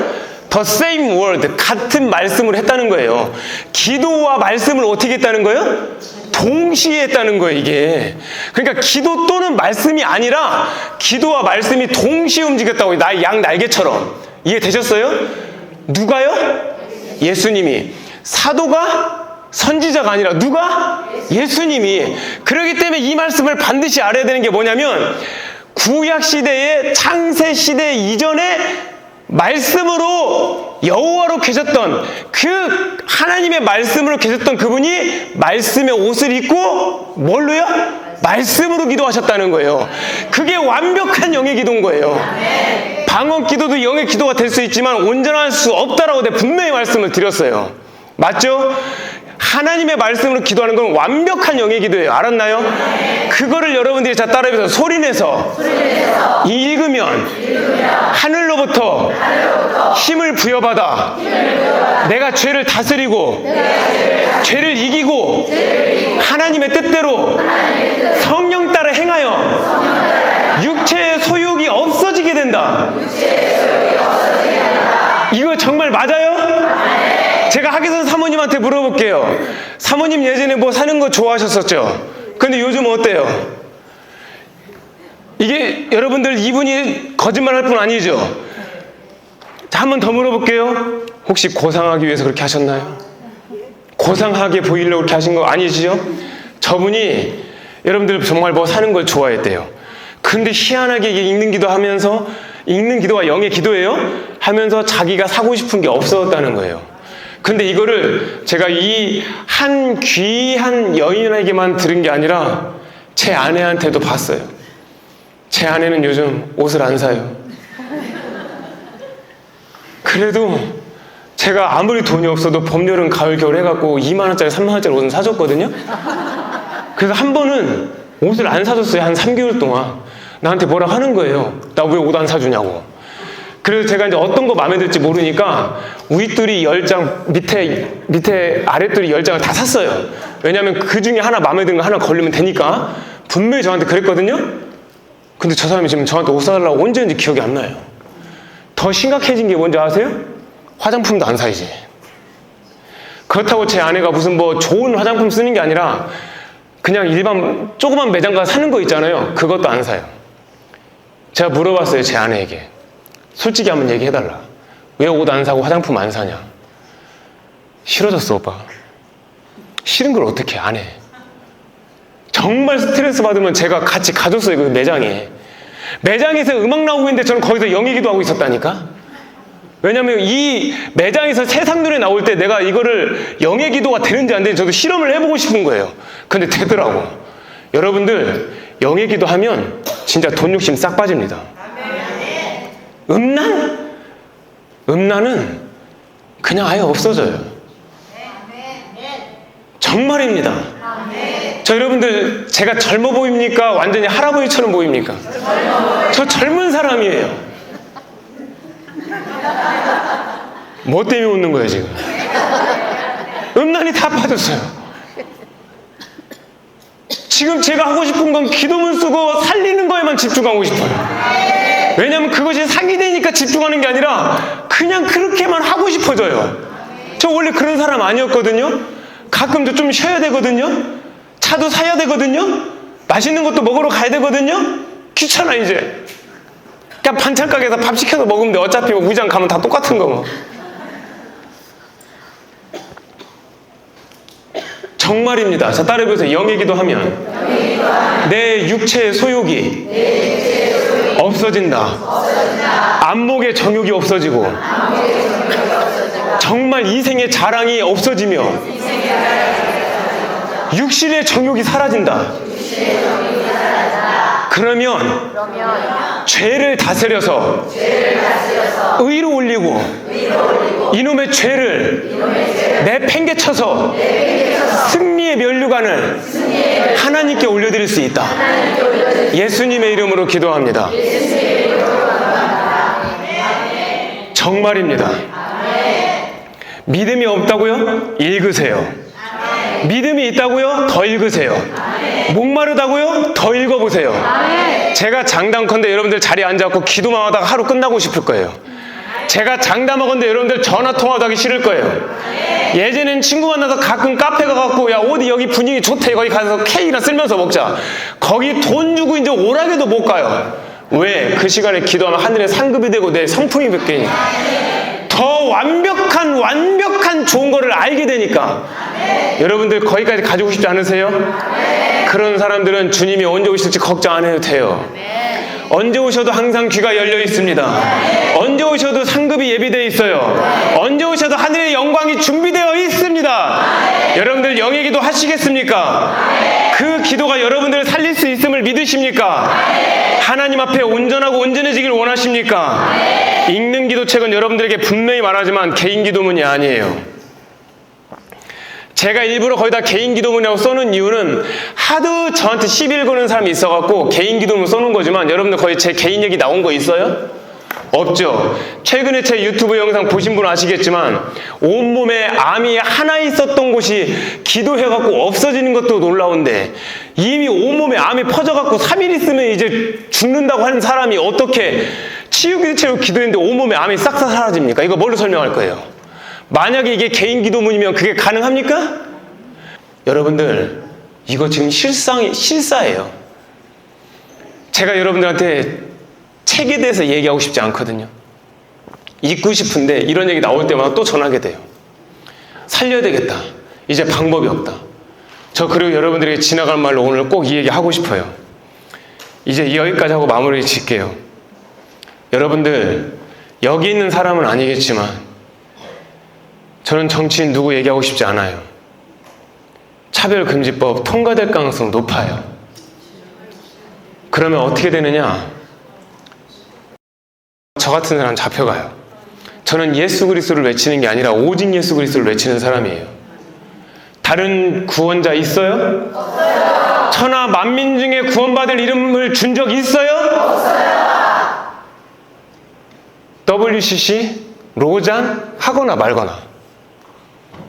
Speaker 2: The same word, 같은 말씀을 했다는 거예요. 기도와 말씀을 어떻게 했다는 거예요? 동시에 했다는 거예요, 이게. 그러니까 기도 또는 말씀이 아니라 기도와 말씀이 동시에 움직였다고, 양 날개처럼. 이해되셨어요? 누가요? 예수님이. 사도가 선지자가 아니라 누가? 예수님이. 그렇기 때문에 이 말씀을 반드시 알아야 되는 게 뭐냐면 구약시대에 창세시대 이전에 말씀으로 여호와로 계셨던 그 하나님의 말씀으로 계셨던 그분이 말씀의 옷을 입고 뭘로요? 말씀으로 기도하셨다는 거예요. 그게 완벽한 영의 기도인 거예요. 방언 기도도 영의 기도가 될 수 있지만 온전할 수 없다라고 내가 분명히 말씀을 드렸어요. 맞죠? 하나님의 말씀으로 기도하는 건 완벽한 영의 기도예요. 알았나요? 그거를 여러분들이 다 따라해서 소리내서 읽으면 하늘로부터 힘을 부여받아 내가 죄를 다스리고 죄를 이기고 하나님의 뜻대로 성령 따라 행하여 육체의 소욕이 없어지게 된다. 이거 정말 맞아요? 제가 하기선 사모님한테 물어볼게요. 사모님 예전에 뭐 사는 거 좋아하셨었죠? 근데 요즘 어때요? 이게 여러분들 이분이 거짓말 할 뿐 아니죠? 자, 한 번 더 물어볼게요. 혹시 고상하기 위해서 그렇게 하셨나요? 고상하게 보이려고 그렇게 하신 거 아니시죠? 저분이 여러분들 정말 뭐 사는 걸 좋아했대요. 근데 희한하게 이게 읽는 기도 하면서 읽는 기도가 영의 기도예요? 하면서 자기가 사고 싶은 게 없었다는 거예요. 근데 이거를 제가 이 한 귀한 여인에게만 들은 게 아니라 제 아내한테도 봤어요. 제 아내는 요즘 옷을 안 사요. 그래도 제가 아무리 돈이 없어도 봄, 여름, 가을, 겨울 해갖고 2만 원짜리, 3만 원짜리 옷은 사줬거든요. 그래서 한 번은 옷을 안 사줬어요. 한 3개월 동안. 나한테 뭐라고 하는 거예요. 나 왜 옷 안 사주냐고. 그래서 제가 이제 어떤 거 마음에 들지 모르니까 윗돌이 10장, 밑에 아랫돌이 10장을 다 샀어요. 왜냐면 그 중에 하나 마음에 드는 거 하나 걸리면 되니까. 분명히 저한테 그랬거든요. 근데 저 사람이 지금 저한테 옷 사달라고 언제 했는지 기억이 안 나요. 더 심각해진 게 뭔지 아세요? 화장품도 안 사이지. 그렇다고 제 아내가 무슨 뭐 좋은 화장품 쓰는 게 아니라 그냥 일반 조그만 매장 가서 사는 거 있잖아요. 그것도 안 사요. 제가 물어봤어요. 제 아내에게. 솔직히 한번 얘기해달라. 왜 옷 안 사고 화장품 안 사냐? 싫어졌어, 오빠. 싫은 걸 어떻게 안 해? 정말 스트레스 받으면 제가 같이 가줬어요. 그 매장에. 매장에서 음악 나오고 있는데 저는 거기서 영의 기도하고 있었다니까? 왜냐면 이 매장에서 세상 노래 나올 때 내가 이거를 영의 기도가 되는지 안 되는지 저도 실험을 해보고 싶은 거예요. 근데 되더라고. 여러분들 영의 기도 하면 진짜 돈 욕심 싹 빠집니다. 음란? 음란은 그냥 아예 없어져요. 정말입니다. 저 여러분들 제가 젊어 보입니까? 완전히 할아버지처럼 보입니까? 저 젊은 사람이에요. 뭐 때문에 웃는 거예요 지금? 음란이 다 빠졌어요. 지금 제가 하고 싶은 건 기도문 쓰고 살리는 거에만 집중하고 싶어요. 왜냐면 그것이 상이 되니까 집중하는 게 아니라 그냥 그렇게만 하고 싶어져요. 저 원래 그런 사람 아니었거든요. 가끔도 좀 쉬어야 되거든요. 차도 사야 되거든요. 맛있는 것도 먹으러 가야 되거든요. 귀찮아 이제. 그냥 반찬 가게에서 밥 시켜서 먹으면 돼. 어차피 뭐 무장 가면 다 똑같은 거 뭐. 정말입니다. 자, 따라해보세요. 영의 기도하면 내 육체의 소욕이 없어진다. 안목의 정욕이 없어지고 정말 이생의 자랑이 없어지며 육신의 정욕이 사라진다. 그러면 죄를 다스려서 의로 올리고 이놈의 죄를 내팽개쳐서 승리의 면류관을 하나님께 올려드릴 수 있다. 예수님의 이름으로 기도합니다. 정말입니다. 믿음이 없다고요? 읽으세요. 믿음이 있다고요? 더 읽으세요. 목마르다고요? 더 읽어보세요. 제가 장담컨대 여러분들 자리에 앉아서 기도만 하다가 하루 끝나고 싶을 거예요. 제가 장담하건대 여러분들 전화통화도 하기 싫을 거예요. 예전엔 친구 만나서 가끔 카페 가갖고 야 어디 여기 분위기 좋대 거기 가서 케이크나 쓸면서 먹자. 거기 돈 주고 이제 오락에도 못 가요. 왜? 그 시간에 기도하면 하늘에 상급이 되고 내 성품이 바뀌니까. 더 완벽한 좋은 거를 알게 되니까. 여러분들 거기까지 가지고 싶지 않으세요? 그런 사람들은 주님이 언제 오실지 걱정 안 해도 돼요. 언제 오셔도 항상 귀가 열려 있습니다. 언제 오셔도 상급이 예비되어 있어요. 언제 오셔도 하늘의 영광이 준비되어 있습니다. 여러분들 영의 기도 하시겠습니까? 그 기도가 여러분들을 살릴 수 있음을 믿으십니까? 하나님 앞에 온전하고 온전해지길 원하십니까? 읽는 기도책은 여러분들에게 분명히 말하지만 개인 기도문이 아니에요. 제가 일부러 거의 다 개인 기도문이라고 써놓은 이유는 하도 저한테 시비를 거는 사람이 있어갖고 개인 기도문 써놓은 거지만, 여러분들 거의 제 개인 얘기 나온 거 있어요? 없죠. 최근에 제 유튜브 영상 보신 분은 아시겠지만 온몸에 암이 하나 있었던 곳이 기도해갖고 없어지는 것도 놀라운데, 이미 온몸에 암이 퍼져갖고 3일 있으면 이제 죽는다고 하는 사람이 어떻게 치유기도체로 기도했는데 온몸에 암이 싹 다 사라집니까? 이거 뭘로 설명할 거예요? 만약에 이게 개인 기도문이면 그게 가능합니까? 여러분들, 이거 지금 실사예요. 제가 여러분들한테 책에 대해서 얘기하고 싶지 않거든요. 읽고 싶은데 이런 얘기 나올 때마다 또 전하게 돼요. 살려야 되겠다. 이제 방법이 없다. 저 그리고 여러분들에게 지나갈 말로 오늘 꼭 이 얘기 하고 싶어요. 이제 여기까지 하고 마무리 짓게요. 여러분들, 여기 있는 사람은 아니겠지만 저는 정치인 누구 얘기하고 싶지 않아요. 차별금지법 통과될 가능성 높아요. 그러면 어떻게 되느냐? 저 같은 사람 잡혀가요. 저는 예수 그리스도를 외치는 게 아니라 오직 예수 그리스도를 외치는 사람이에요. 다른 구원자 있어요? 없어요. 천하 만민 중에 구원받을 이름을 준 적 있어요? 없어요. WCC, 로잔 하거나 말거나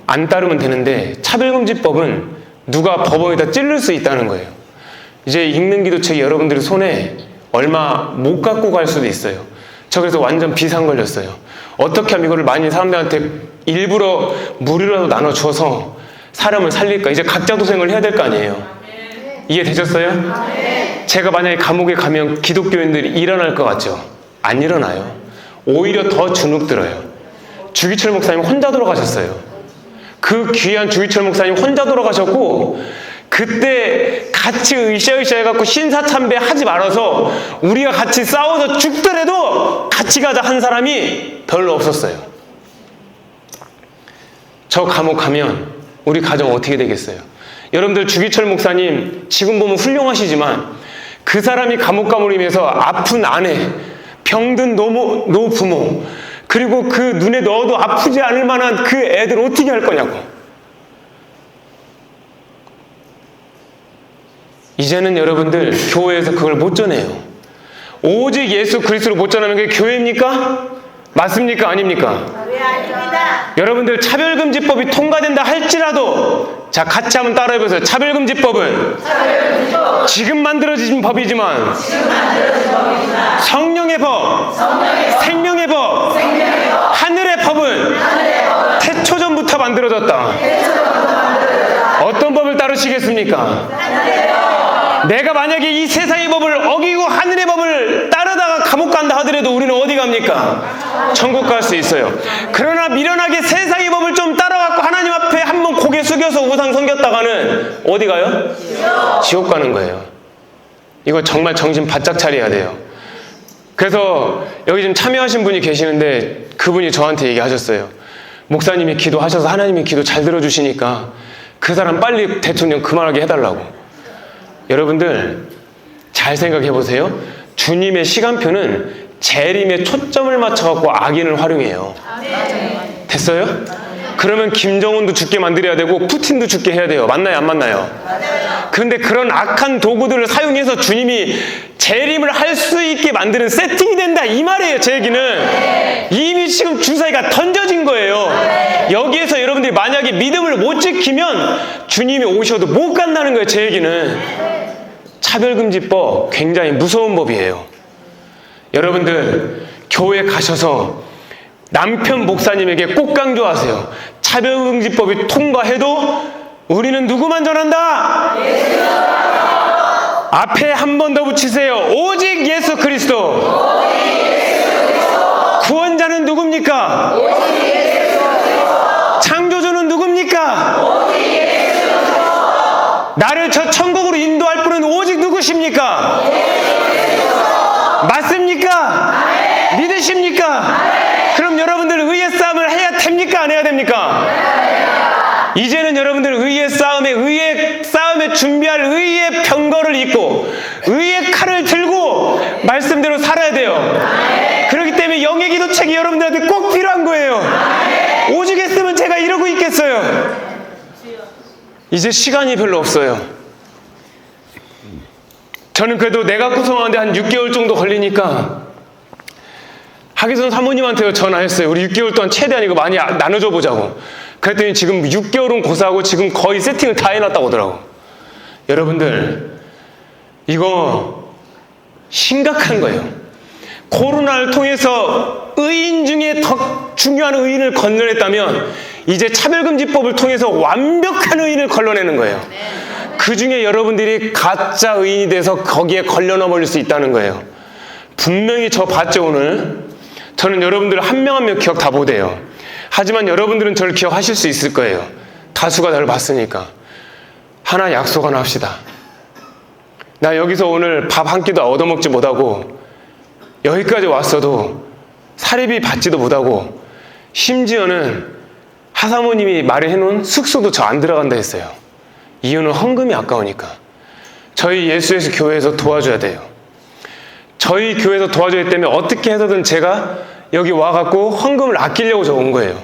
Speaker 2: 안 따르면 되는데, 차별금지법은 누가 법원에다 찔를 수 있다는 거예요. 이제 읽는 기도책이 여러분들의 손에 얼마 못 갖고 갈 수도 있어요. 저 그래서 완전 비상 걸렸어요. 어떻게 하면 이거를 많이 사람들한테 일부러 무료라도 나눠줘서 사람을 살릴까? 이제 각자 도생을 해야 될 거 아니에요. 이해되셨어요? 제가 만약에 감옥에 가면 기독교인들이 일어날 것 같죠? 안 일어나요. 오히려 더 주눅 들어요. 주기철 목사님 혼자 돌아가셨어요. 그 귀한 주기철 목사님 혼자 돌아가셨고, 그때 같이 으쌰으쌰 해갖고 신사참배 하지 말아서 우리가 같이 싸워서 죽더라도 같이 가자 한 사람이 별로 없었어요. 저 감옥 가면 우리 가정 어떻게 되겠어요? 여러분들, 주기철 목사님 지금 보면 훌륭하시지만 그 사람이 감옥 가물이면서 아픈 아내, 병든 노부모, 그리고 그 눈에 넣어도 아프지 않을 만한 그 애들 어떻게 할 거냐고. 이제는 여러분들 교회에서 그걸 못 전해요. 오직 예수 그리스도로 못 전하는 게 교회입니까? 맞습니까? 아닙니까? 여러분들, 차별금지법이 통과된다 할지라도, 자, 같이 한번 따라해보세요. 차별금지법은 지금 만들어진 법이지만 성령의 법, 생명의 법, 하늘의 법은 태초전부터 만들어졌다. 어떤 법을 따르시겠습니까? 내가 만약에 이 세상의 법을 어기고 하늘의 법을 따르다가 감옥 간다 하더라도 우리는 어디 갑니까? 천국 갈 수 있어요. 그러나 미련하게 세상의 법을 좀 따라갖고 하나님 앞에 한번 고개 숙여서 우상 섬겼다가는 어디 가요? 지옥 가는 거예요. 이거 정말 정신 바짝 차려야 돼요. 그래서 여기 지금 참여하신 분이 계시는데 그분이 저한테 얘기하셨어요. 목사님이 기도하셔서 하나님이 기도 잘 들어주시니까 그 사람 빨리 대통령 그만하게 해달라고. 여러분들, 잘 생각해 보세요. 주님의 시간표는 재림에 초점을 맞춰갖고 악인을 활용해요. 됐어요? 그러면 김정은도 죽게 만들어야 되고 푸틴도 죽게 해야 돼요. 맞나요? 안 맞나요? 그런데 그런 악한 도구들을 사용해서 주님이 재림을 할 수 있게 만드는 세팅이 된다, 이 말이에요. 제 얘기는 이미 지금 주사위가 던져진 거예요. 여기에서 여러분들이 만약에 믿음을 못 지키면 주님이 오셔도 못 간다는 거예요. 제 얘기는 차별금지법 굉장히 무서운 법이에요. 여러분들, 교회 가셔서 남편 목사님에게 꼭 강조하세요. 차별금지법이 통과해도 우리는 누구만 전한다? 앞에 한 번 더 붙이세요. 오직 예수 그리스도. 구원자는 누굽니까? 창조주는 누굽니까? 나를 저 천국으로 인도할 분은 오직 누구십니까? 맞습니까? 믿으십니까? 그럼 여러분들 의의 싸움을 해야 됩니까? 안 해야 됩니까? 이제는 여러분들 의의 싸움에 준비할 의의 병거를 입고 의의 칼을 들고 말씀대로 살아야 돼요. 그렇기 때문에 영의 기도책이 여러분들한테 꼭 필요한 거예요. 오직 했으면 제가 이러고 있겠어요. 이제 시간이 별로 없어요. 저는 그래도 내가 구성하는데 한 6개월 정도 걸리니까 하기선 사모님한테 전화했어요. 우리 6개월 동안 최대한 이거 많이 나눠줘 보자고. 그랬더니 지금 6개월은 고사하고 지금 거의 세팅을 다 해놨다고 하더라고. 여러분들, 이거 심각한 거예요. 코로나를 통해서 의인 중에 더 중요한 의인을 건져냈다면 이제 차별금지법을 통해서 완벽한 의인을 걸러내는 거예요. 그 중에 여러분들이 가짜 의인이 돼서 거기에 걸려 넘어질 수 있다는 거예요. 분명히 저 봤죠, 오늘? 저는 여러분들 한 명 한 명 기억 다 못해요. 하지만 여러분들은 저를 기억하실 수 있을 거예요. 다수가 저를 봤으니까. 하나 약속 하나 합시다. 나 여기서 오늘 밥 한 끼도 얻어먹지 못하고 여기까지 왔어도 사례비 받지도 못하고 심지어는 하사모님이 마련해놓은 숙소도 저 안 들어간다 했어요. 이유는 헌금이 아까우니까. 저희 예수에서 교회에서 도와줘야 돼요. 저희 교회에서 도와줘야 되기 때문에 어떻게 해서든 제가 여기 와갖고 헌금을 아끼려고 저 온 거예요.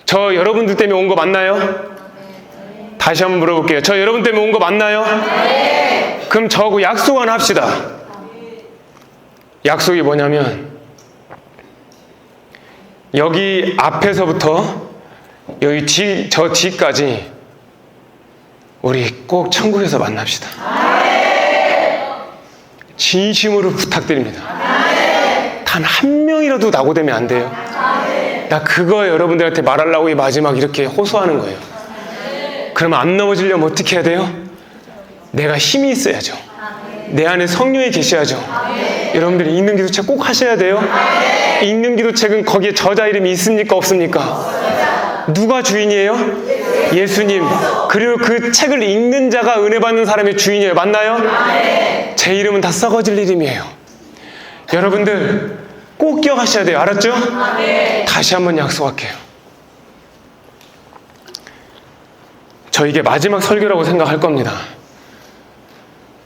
Speaker 2: 저 여러분들 때문에 온 거 맞나요? 다시 한번 물어볼게요. 저 여러분 때문에 온 거 맞나요? 네. 그럼 저하고 약속 하나 합시다. 약속이 뭐냐면 여기 앞에서부터 여기 저 뒤까지 우리 꼭 천국에서 만납시다. 진심으로 부탁드립니다. 단 한 명이라도 낙오되면 안 돼요. 나 그거 여러분들한테 말하려고 이 마지막 이렇게 호소하는 거예요. 그러면 안 넘어지려면 어떻게 해야 돼요? 내가 힘이 있어야죠. 내 안에 성령이 계셔야죠. 여러분들이 읽는 기도책 꼭 하셔야 돼요. 읽는 기도책은 거기에 저자 이름이 있습니까? 없습니까? 누가 주인이에요? 예수님. 그리고 그 책을 읽는 자가 은혜 받는 사람의 주인이에요. 맞나요? 제 이름은 다 썩어질 이름이에요. 여러분들 꼭 기억하셔야 돼요. 알았죠? 다시 한번 약속할게요. 저 이게 마지막 설교라고 생각할 겁니다.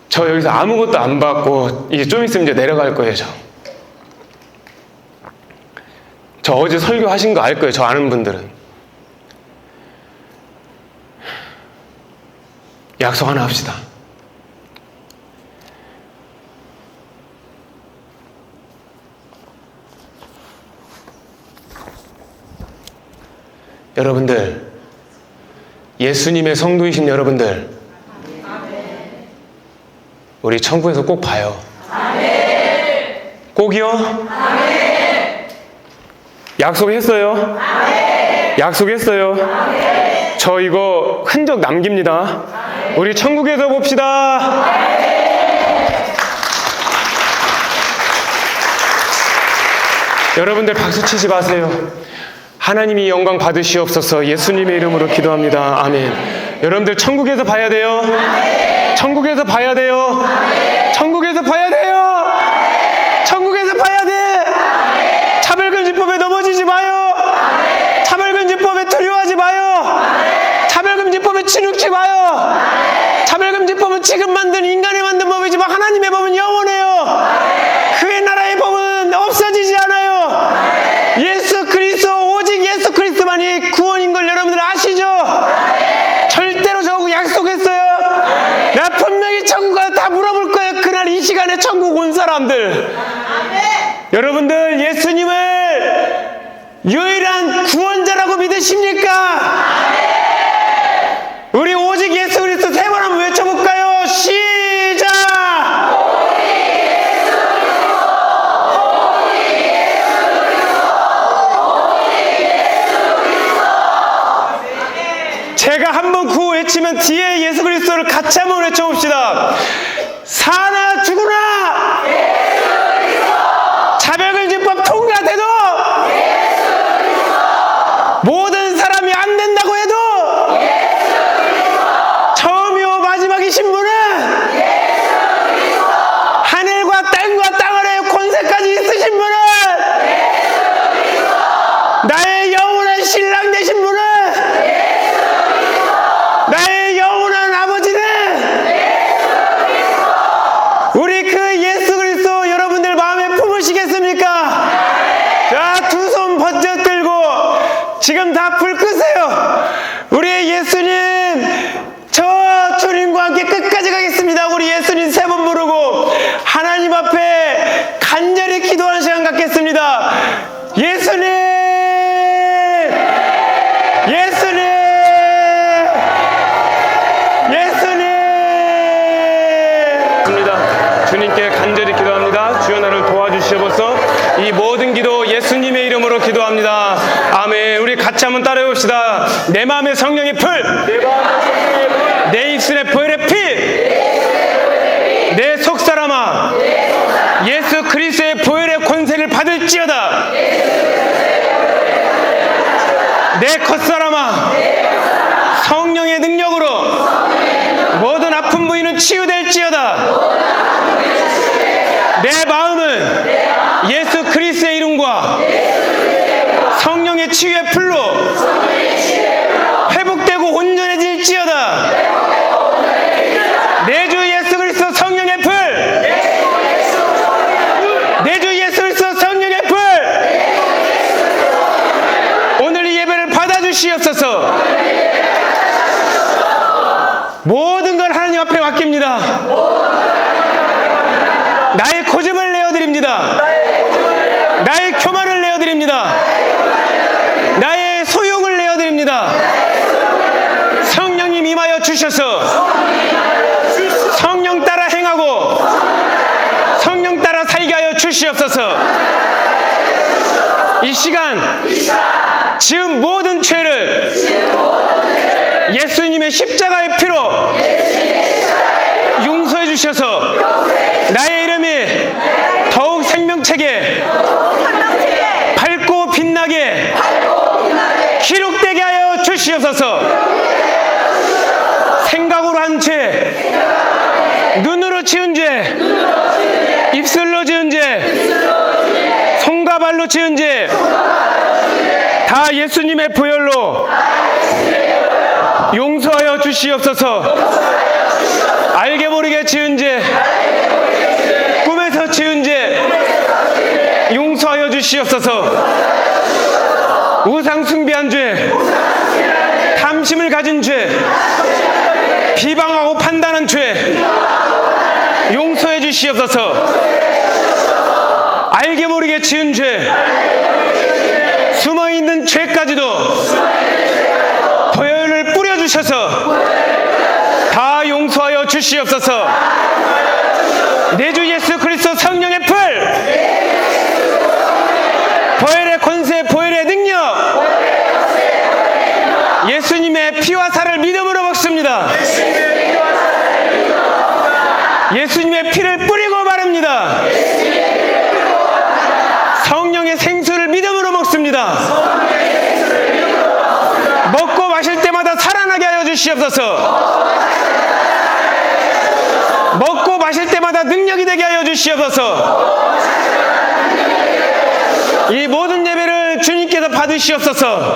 Speaker 2: 저 여기서 아무것도 안 받고 이제 좀 있으면 이제 내려갈 거예요. 저 어제 설교하신 거 알 거예요. 저 아는 분들은. 약속 하나 합시다. 여러분들, 예수님의 성도이신 여러분들, 우리 천국에서 꼭 봐요. 꼭이요? 약속했어요? 약속했어요? 저 이거 흔적 남깁니다. 우리 천국에서 봅시다. 여러분들 박수 치지 마세요. 하나님이 영광 받으시옵소서. 예수님의 이름으로 기도합니다. 아멘. 여러분들 천국에서 봐야 돼요. 천국에서 봐야 돼요. 천국에서 봐야 돼요. 천국에서 봐야 돼. 차별금지법에 넘어지지 마요. 차별금지법에 두려워하지 마요. 차별금지법에 치눅지 마요. 차별금지법은 지금 만든 인간이 만든 법이지만 하나님의 법은 영원해요. 그의 나라의 법은 없어지지 않아요. 예수 그리스도, 오직 예수 그리스도만이 구원인 걸 여러분들 아시죠? 절대로 저하고 약속했어요. 내가 분명히 천국 가서 다 물어볼 거예요. 그날 이 시간에 천국 온 사람들. 여러분들 예수님을 유일한 구원자라고 믿으십니까? 우리 오직 예수 그리스도 세 번 한번 외쳐볼까요? 시작! 제가 한번 구호 외치면 뒤에 예수 그리스도를 같이 한번 외쳐봅시다. 사나 죽으나 차별금지법 통과돼도 모든 사람이 안 된다고 해도 처음이요 마지막이신 분은 하늘과 땅과 땅 아래에 권세까지 있으신 분은 나의 영원한 신랑 되신 분은 불 끄세요. 우리 예수님, 저 주님과 함께 끝까지 가겠습니다. 우리 예수님 세 번 부르고 하나님 앞에 간절히 기도하는 시간 갖겠습니다. 예수님, 예수님, 예수님. 주님께 간절히 기도합니다. 주여 나를 도와주시옵소서. 이 모든 기도 예수님의 이름으로 기도합니다. 아멘. 우리 같이 한번 따라해봅시다. 내 마음의 성령의 풀, 내 입술의 보혈의 피, 내 속사람아, 예수 그리스도의 보혈의 권세를 받을지어다. 내 겉사람아, 성령의 능력으로 모든 아픈 부위는 치유될지어다. 내 마음은 예수 그리스도의 이름과 성령의 치유의 풀로 회복되고 온전해질지어다. 내 주 예수 그리스도 성령의 풀, 내 주 예수 그리스도 성령의 풀, 오늘 이 예배를 받아주시옵소서. 모든 걸 하나님 앞에 맡깁니다. 나의 고집을 내어드립니다. 나의 교만을 내어드립니다. 나의 소욕을 내어드립니다. 성령님 임하여 주셔서 성령 따라 행하고 성령 따라 살게 하여 주시옵소서. 이 시간 지은 모든 죄를 예수님의 십자가의 피로 용서해 주셔서 나의 이름이 더욱 생명책에 밝고 빛나게 기록되게 하여 주시옵소서. 생각으로 한 죄, 눈으로 지은 죄, 입술로 지은 죄, 손과 발로 지은 죄, 다 예수님의 보혈로 용서하여 주시옵소서. 알게 모르게 지은 죄, 꿈에서 지은 죄 용서하여 주시옵소서. 우상 숭배한 죄, 탐심을 가진 죄, 비방하고 판단한 죄 용서해 주시옵소서. 알게 모르게 지은 죄, 숨어있는 죄까지도 보혈을 뿌려주셔서 다 용서하여 주시옵소서. 내 주 예수 그리스도 성령의 풀, 보혈의 권세, 보혈의 능력, 예수님의 피와 살을 믿음으로 먹습니다. 예수님의 피를 뿌리고 바릅니다. 성령의 생수를 믿음으로 먹습니다. 먹고 마실 때마다 살아나게 하여 주시옵소서. 먹고 마실 때마다 능력이 되게 하여 주시옵소서. 이 모든 예배를 주님께서 받으시옵소서.